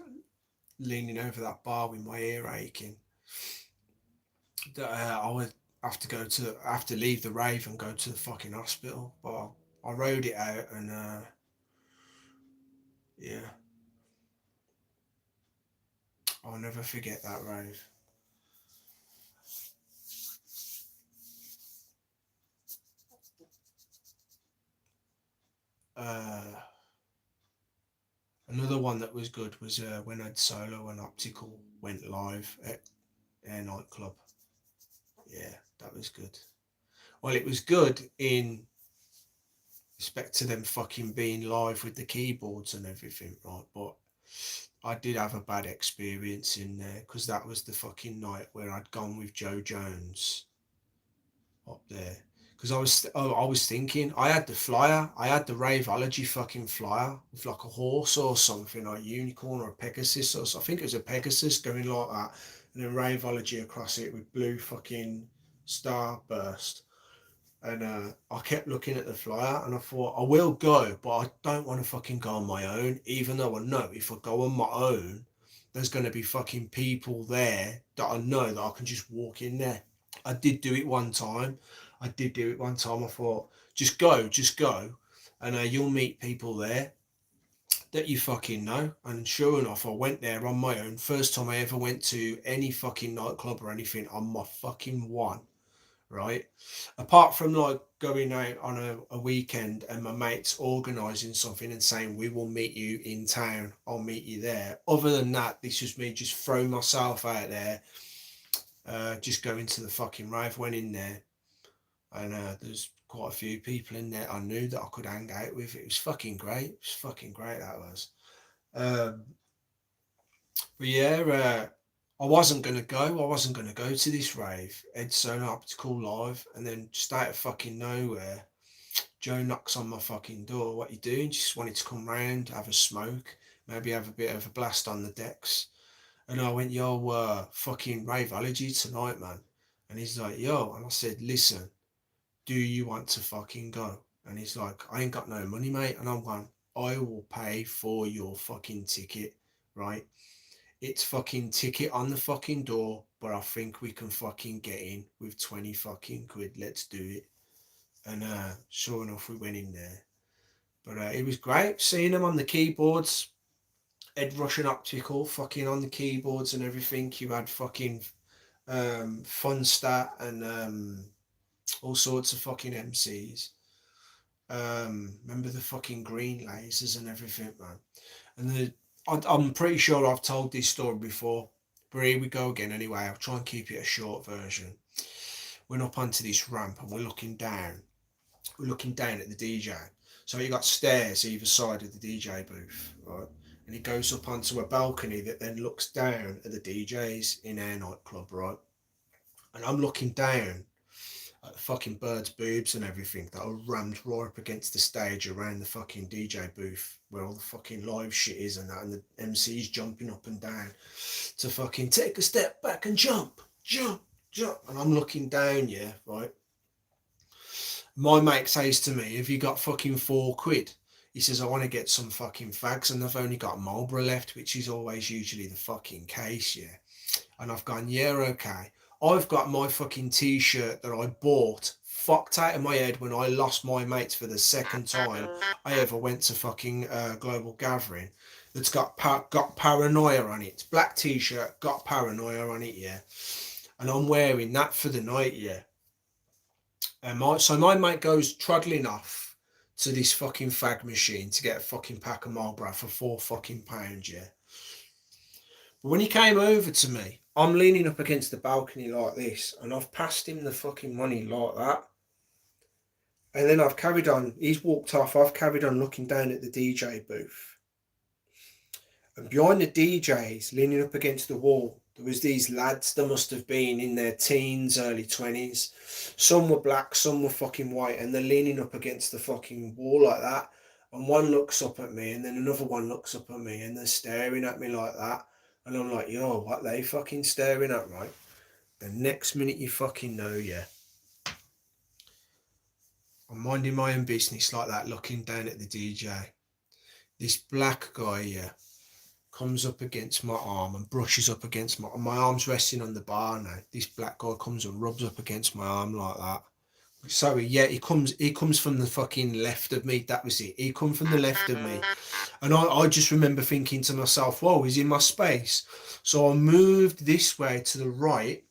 leaning over that bar with my ear aching, that I would have to leave the rave and go to the fucking hospital. But I rode it out, and yeah, I'll never forget that rave. Uh, Another one that was good was when I'd Solo and Optical went live at Air Nightclub. Yeah, that was good. Well, it was good in respect to them fucking being live with the keyboards and everything, right? But I did have a bad experience in there because that was the fucking night where I'd gone with Joe Jones up there. Because I was thinking, I had the flyer, I had the Raveology fucking flyer with like a horse or something, like a unicorn or a Pegasus, or so. I think it was a Pegasus going like that, and then Raveology across it with blue fucking starburst. And I kept looking at the flyer and I thought, I will go, but I don't want to fucking go on my own, even though I know if I go on my own, there's going to be fucking people there that I know that I can just walk in there. I did do it one time. I did do it one time. I thought, just go. And you'll meet people there that you fucking know. And sure enough, I went there on my own. First time I ever went to any fucking nightclub or anything on my fucking one, right? Apart from like going out on a weekend and my mates organising something and saying, we will meet you in town, I'll meet you there. Other than that, this was me just throwing myself out there, just going to the fucking rave. Went in there, and there's quite a few people in there I knew that I could hang out with. It was fucking great. It was fucking great, that was. Um, but yeah, I wasn't gonna go. I wasn't gonna go to this rave. Ed Sonar Optical live, and then just out of fucking nowhere, Joe knocks on my fucking door. What you doing? Just wanted to come round, have a smoke, maybe have a bit of a blast on the decks. And I went, yo, fucking Raveology tonight, man. And he's like, yo, and I said, listen, do you want to fucking go? And he's like, I ain't got no money, mate. And I'm going, I will pay for your fucking ticket, right? It's fucking ticket on the fucking door, but I think we can fucking get in with 20 fucking quid. Let's do it. And sure enough, we went in there. But it was great seeing them on the keyboards. Ed Russian Optical fucking on the keyboards and everything. You had fucking Funstat and all sorts of fucking MCs. Remember the fucking green lasers and everything, man. And I'm pretty sure I've told this story before, but here we go again anyway. I'll try and keep it a short version. Went up onto this ramp and we're looking down. We're looking down at the DJ. So you got stairs either side of the DJ booth, right? And it goes up onto a balcony that then looks down at the DJs in our nightclub, right? And I'm looking down at the fucking birds' boobs and everything that are rammed right up against the stage around the fucking DJ booth where all the fucking live shit is and that, and the MC's jumping up and down to fucking take a step back and jump. And I'm looking down, yeah, right? My mate says to me, have you got fucking £4? He says, I want to get some fucking fags and I've only got Marlboro left, which is always usually the fucking case, yeah. And I've gone, yeah, okay. I've got my fucking t-shirt that I bought fucked out of my head when I lost my mates for the second time I ever went to fucking Global Gathering. That's got paranoia on it. It's black t-shirt, got paranoia on it, yeah. And I'm wearing that for the night, yeah. And my mate goes trundling off to this fucking fag machine to get a fucking pack of Marlboro for £4 yeah. But when he came over to me, I'm leaning up against the balcony like this, and I've passed him the fucking money like that. And then I've carried on, he's walked off, I've carried on looking down at the DJ booth. And behind the DJs, leaning up against the wall, there was these lads that must have been in their teens, early 20s. Some were black, some were fucking white, and they're leaning up against the fucking wall like that. and one looks up at me, and then another one looks up at me, and they're staring at me like that. And I'm like, yo, what they fucking staring at, right? The next minute you fucking know, yeah. I'm minding my own business like that, looking down at the DJ. This black guy, yeah, comes up against my arm and brushes up against my arm's resting on the bar now. This black guy comes and rubs up against my arm like that. Sorry, yeah, he comes from the fucking left of me. That was it. He come from the left of me. And I just remember thinking to myself, whoa, he's in my space. So I moved this way to the right,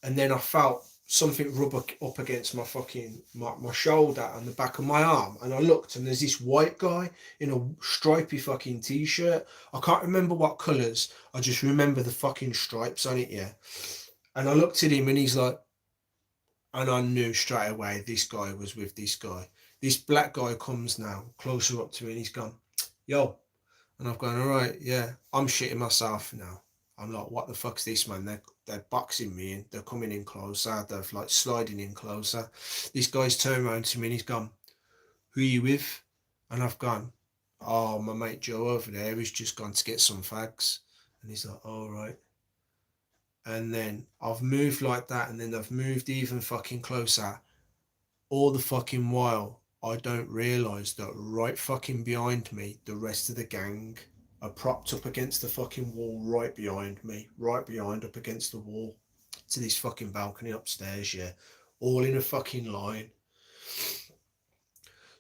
and then I felt something rub up against my fucking my shoulder and the back of my arm, and I looked, and there's this white guy in a stripy fucking t-shirt. I can't remember what colours, I just remember the fucking stripes on it, yeah. And I looked at him, and he's like, and I knew straight away this guy was with this guy. This black guy comes now closer up to me, and he's gone, yo. And I've gone, all right, yeah. I'm shitting myself now. I'm like, what the fuck's this, man? They're boxing me in. They're coming in closer. They're like sliding in closer. This guy's turned around to me, and he's gone, who are you with? And I've gone, oh, my mate Joe over there. He's just gone to get some fags. And he's like, all right. And then I've moved like that, and then I've moved even fucking closer. All the fucking while, I don't realise that right fucking behind me, the rest of the gang are propped up against the fucking wall right behind me, right behind up against the wall to this fucking balcony upstairs, yeah, all in a fucking line.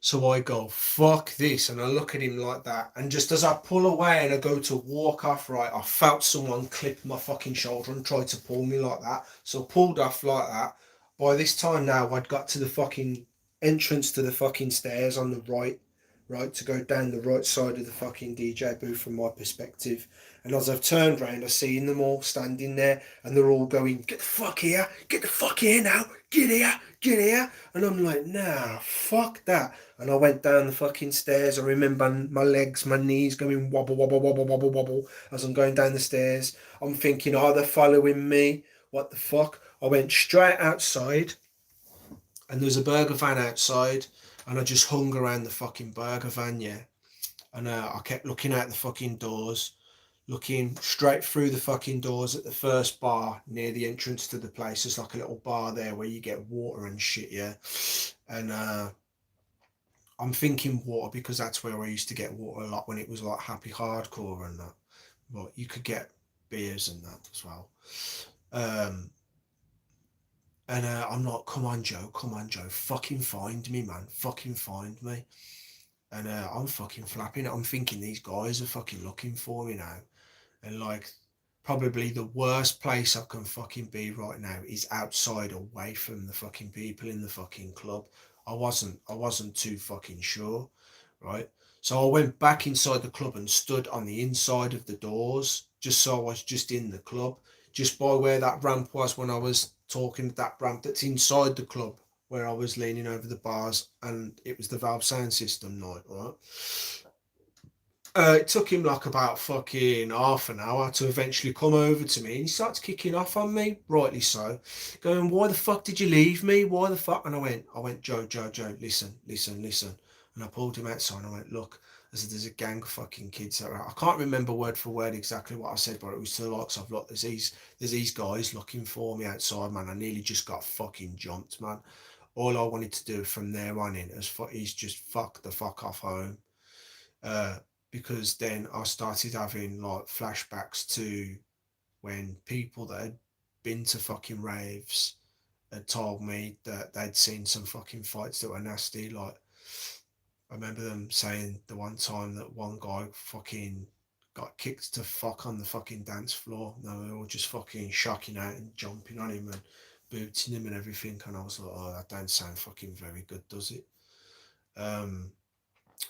So I go, fuck this, and I look at him like that, and just as I pull away and I go to walk off, right, I felt someone clip my fucking shoulder and try to pull me like that. So I pulled off like that. By this time now, I'd got to the fucking entrance to the fucking stairs on the right, to go down the right side of the fucking DJ booth from my perspective. And as I've turned round, I've seen them all standing there, and they're all going, get the fuck here now, get here. And I'm like, nah, fuck that. And I went down the fucking stairs. I remember my legs, my knees going wobble, wobble, wobble, wobble, wobble as I'm going down the stairs. I'm thinking, are they following me? What the fuck? I went straight outside, and there was a burger van outside, and I just hung around the fucking burger van, yeah. And I kept looking out the fucking doors, looking straight through the fucking doors at the first bar near the entrance to the place. There's like a little bar there where you get water and shit, yeah. And I'm thinking water because that's where I used to get water a lot when it was like happy hardcore and that. But you could get beers and that as well. And I'm like, come on, Joe, fucking find me, man, fucking find me. And I'm fucking flapping. I'm thinking these guys are fucking looking for me now. And like, probably the worst place I can fucking be right now is outside, away from the fucking people in the fucking club. I wasn't too fucking sure, right? So I went back inside the club and stood on the inside of the doors, just so I was just in the club, just by where that ramp was when I was talking, that ramp that's inside the club where I was leaning over the bars, and it was the Valve sound system night, right? It took him like about fucking half an hour to eventually come over to me, and he starts kicking off on me, rightly so, going, why the fuck did you leave me? Why the fuck? And I went, Joe, listen. And I pulled him outside, and I went, look, I said, there's a gang of fucking kids that are out. I can't remember word for word exactly what I said, but it was to the likes of, look, there's these guys looking for me outside, man. I nearly just got fucking jumped, man. All I wanted to do from there on in is just fuck the fuck off home. Because then I started having like flashbacks to when people that had been to fucking raves had told me that they'd seen some fucking fights that were nasty. Like, I remember them saying the one time that one guy fucking got kicked to fuck on the fucking dance floor. No, they were just fucking shocking out and jumping on him and booting him and everything. And I was like, oh, that don't sound fucking very good, does it?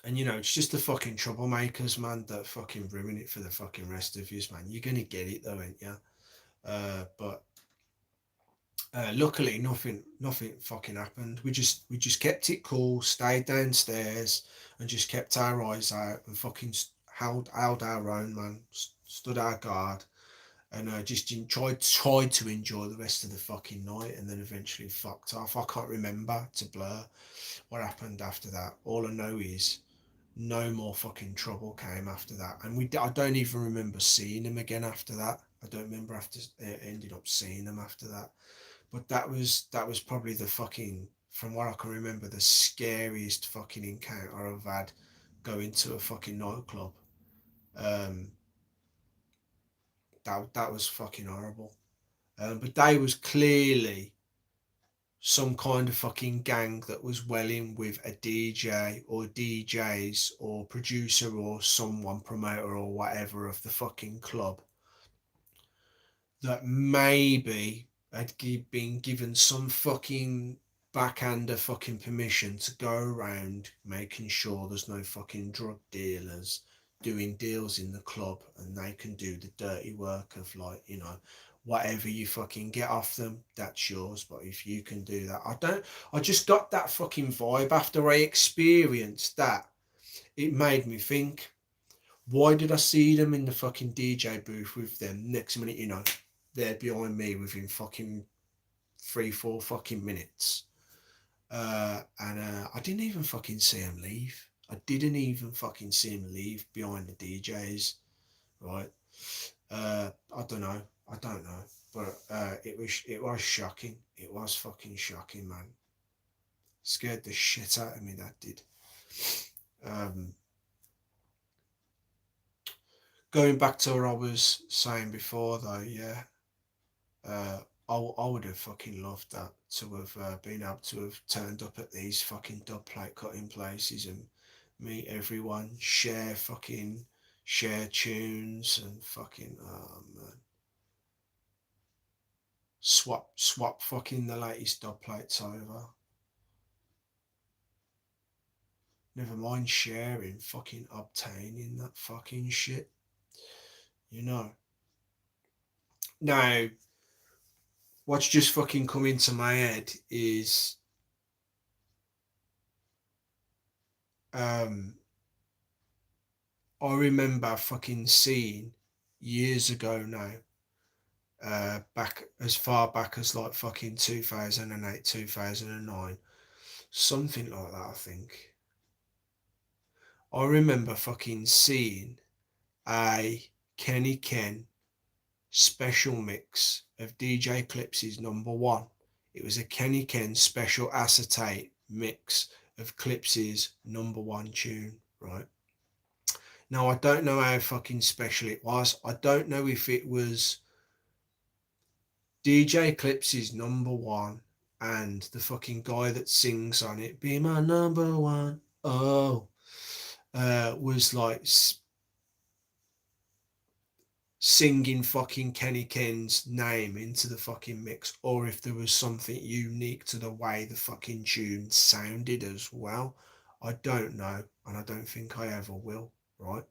And you know, it's just the fucking troublemakers, man, that fucking ruin it for the fucking rest of you, man. You're gonna get it though, ain't you? But luckily nothing fucking happened. We just kept it cool, stayed downstairs, and just kept our eyes out and fucking held our own, man. Stood our guard, and just tried to enjoy the rest of the fucking night, and then eventually fucked off. I can't remember to blur what happened after that. All I know is no more fucking trouble came after that. And I don't even remember seeing him again after that. I don't remember after ended up seeing them after that. But that was probably the fucking, from what I can remember, the scariest fucking encounter I've had going to a fucking nightclub. That was fucking horrible. But they was clearly some kind of fucking gang that was well in with a DJ or DJs or producer or someone, promoter or whatever of the fucking club, that maybe had been given some fucking backhander fucking permission to go around making sure there's no fucking drug dealers doing deals in the club, and they can do the dirty work of, like, you know, whatever you fucking get off them, that's yours. But if you can do that, I just got that fucking vibe after I experienced that. It made me think, why did I see them in the fucking DJ booth with them? Next minute, you know, they're behind me within fucking 3-4 fucking minutes. And I didn't even fucking see them leave. I didn't even fucking see them leave behind the DJs, right? I don't know. But it was shocking. It was fucking shocking, man. Scared the shit out of me, that did. Going back to what I was saying before, though, yeah, I would have fucking loved that, to have been able to have turned up at these fucking dub plate cutting places and meet everyone, share tunes and fucking, oh man, swap fucking the latest dub plates over. Never mind sharing, fucking obtaining that fucking shit, you know. Now, what's just fucking come into my head is I remember fucking seeing years ago now, back as far back as like fucking 2008, 2009, something like that, I think. I remember fucking seeing a Kenny Ken special mix of DJ Clips's number one. It was a Kenny Ken special acetate mix of Clips's number one tune, right? Now, I don't know how fucking special it was. I don't know if it was DJ Clips's number one and the fucking guy that sings on it, "Be my number one," was like singing fucking Kenny Ken's name into the fucking mix, or if there was something unique to the way the fucking tune sounded as well. I don't know, and I don't think I ever will, right?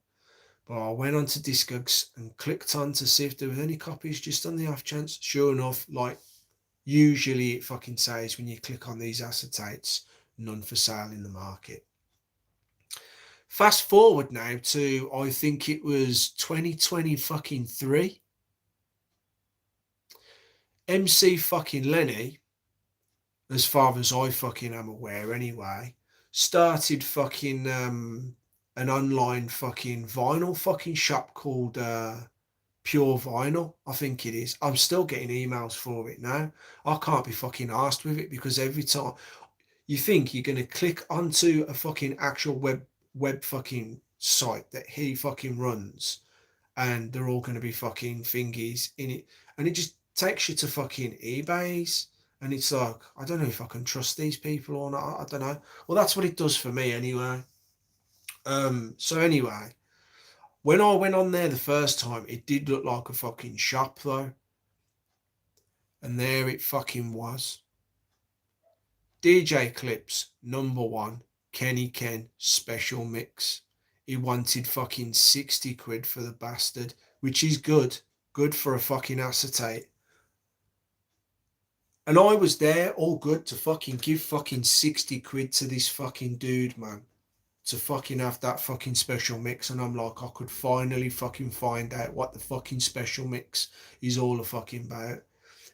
But I went on to Discogs and clicked on to see if there was any copies, just on the off chance. Sure enough, like usually it fucking says when you click on these acetates, none for sale in the market. Fast forward now to, I think it was 2020 fucking 3. MC fucking Lenny, as far as I fucking am aware anyway, started fucking an online fucking vinyl fucking shop called Pure Vinyl, I think it is. I'm still getting emails for it now. I can't be fucking arsed with it, because every time you think you're going to click onto a fucking actual web fucking site that he fucking runs, and they're all going to be fucking thingies in it, and it just takes you to fucking eBay's, and it's like, I don't know if I can trust these people or not. I don't know. Well, that's what it does for me anyway. So anyway, when I went on there the first time, it did look like a fucking shop though, and there it fucking was. DJ Clips number one Kenny Ken special mix. He wanted fucking 60 quid for the bastard, which is good for a fucking acetate. And I was there all good to fucking give fucking 60 quid to this fucking dude, man, to fucking have that fucking special mix. And I'm like, I could finally fucking find out what the fucking special mix is all a fucking about.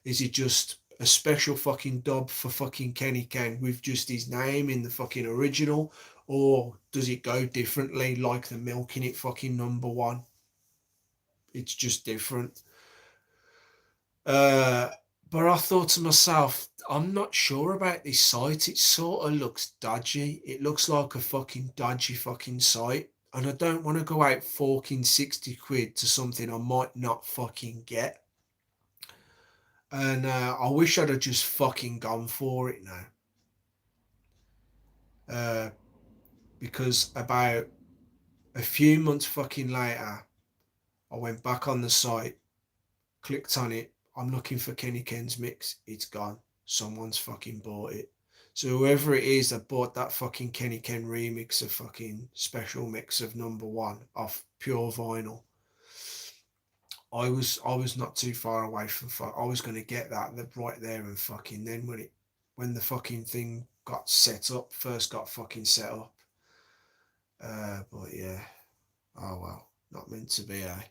Is it just a special fucking dub for fucking Kenny Ken with just his name in the fucking original, or does it go differently like the Milking It fucking #1? It's just different. But I thought to myself, I'm not sure about this site. It sort of looks dodgy. It looks like a fucking dodgy fucking site. And I don't want to go out forking 60 quid to something I might not fucking get. And I wish I'd have just fucking gone for it now. Because about a few months fucking later, I went back on the site, clicked on it. I'm looking for Kenny Ken's mix. It's gone. Someone's fucking bought it. So whoever it is that bought that fucking Kenny Ken remix of fucking special mix of #1 off pure vinyl, I was not too far away from I was going to get that right there, and fucking then when the fucking thing got set up, first got fucking set up. But yeah, oh well, not meant to be, eh?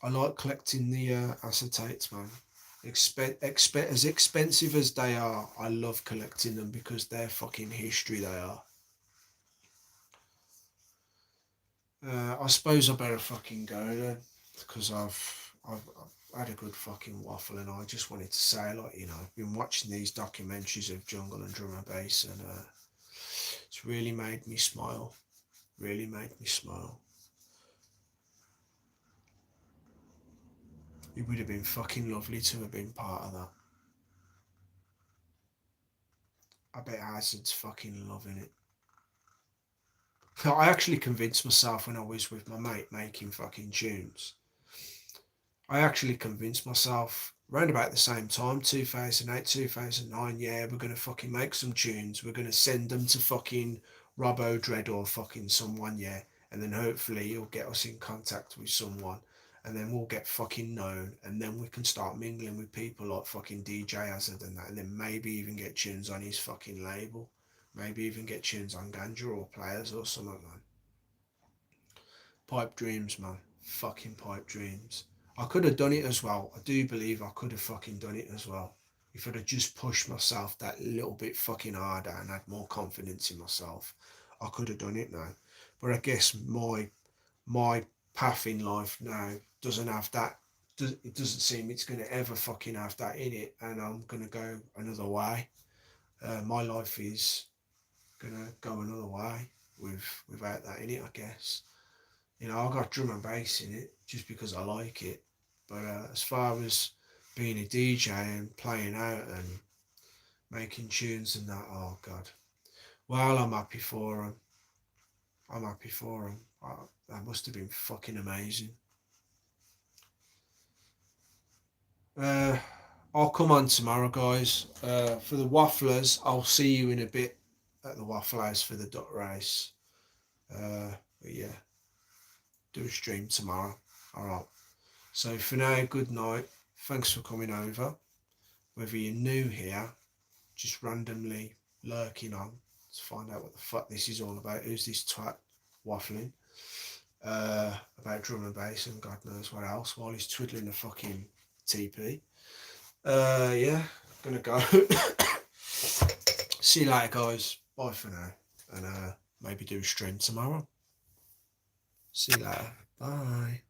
I like collecting the acetates, man. As expensive as they are, I love collecting them because they're fucking history, they are. I suppose I better fucking go then, because I've had a good fucking waffle, and I just wanted to say, like, you know, I've been watching these documentaries of jungle and drum and bass, and it's really made me smile. Really made me smile. It would have been fucking lovely to have been part of that. I bet Hazard's fucking loving it. I actually convinced myself when I was with my mate making fucking tunes. I actually convinced myself around about the same time, 2008, 2009, yeah, we're going to fucking make some tunes. We're going to send them to fucking Robbo Dread or fucking someone, yeah. And then hopefully he'll get us in contact with someone. And then we'll get fucking known. And then we can start mingling with people like fucking DJ Hazard and that. And then maybe even get tunes on his fucking label. Maybe even get tunes on Ganja or Players or something, man. Pipe dreams, man. Fucking pipe dreams. I could have done it as well. I do believe I could have fucking done it as well. If I'd have just pushed myself that little bit fucking harder and had more confidence in myself, I could have done it now. But I guess my path in life now doesn't have that. It doesn't seem it's going to ever fucking have that in it, and I'm going to go another way. My life is going to go another way without that in it, I guess. You know, I got drum and bass in it just because I like it. But as far as being a DJ and playing out and making tunes and that, oh God. Well, I'm happy for him. I'm happy for him. That must have been fucking amazing. I'll come on tomorrow, guys. For the wafflers, I'll see you in a bit at the Waffle House for the duck race. But yeah, do a stream tomorrow. All right. So for now, good night. Thanks for coming over. Whether you're new here, just randomly lurking on to find out what the fuck this is all about. Who's this twat waffling about drum and bass and God knows what else while he's twiddling the fucking TP. Yeah, gonna go. See you later, guys. Bye for now. And maybe do a stream tomorrow. See you later. Bye.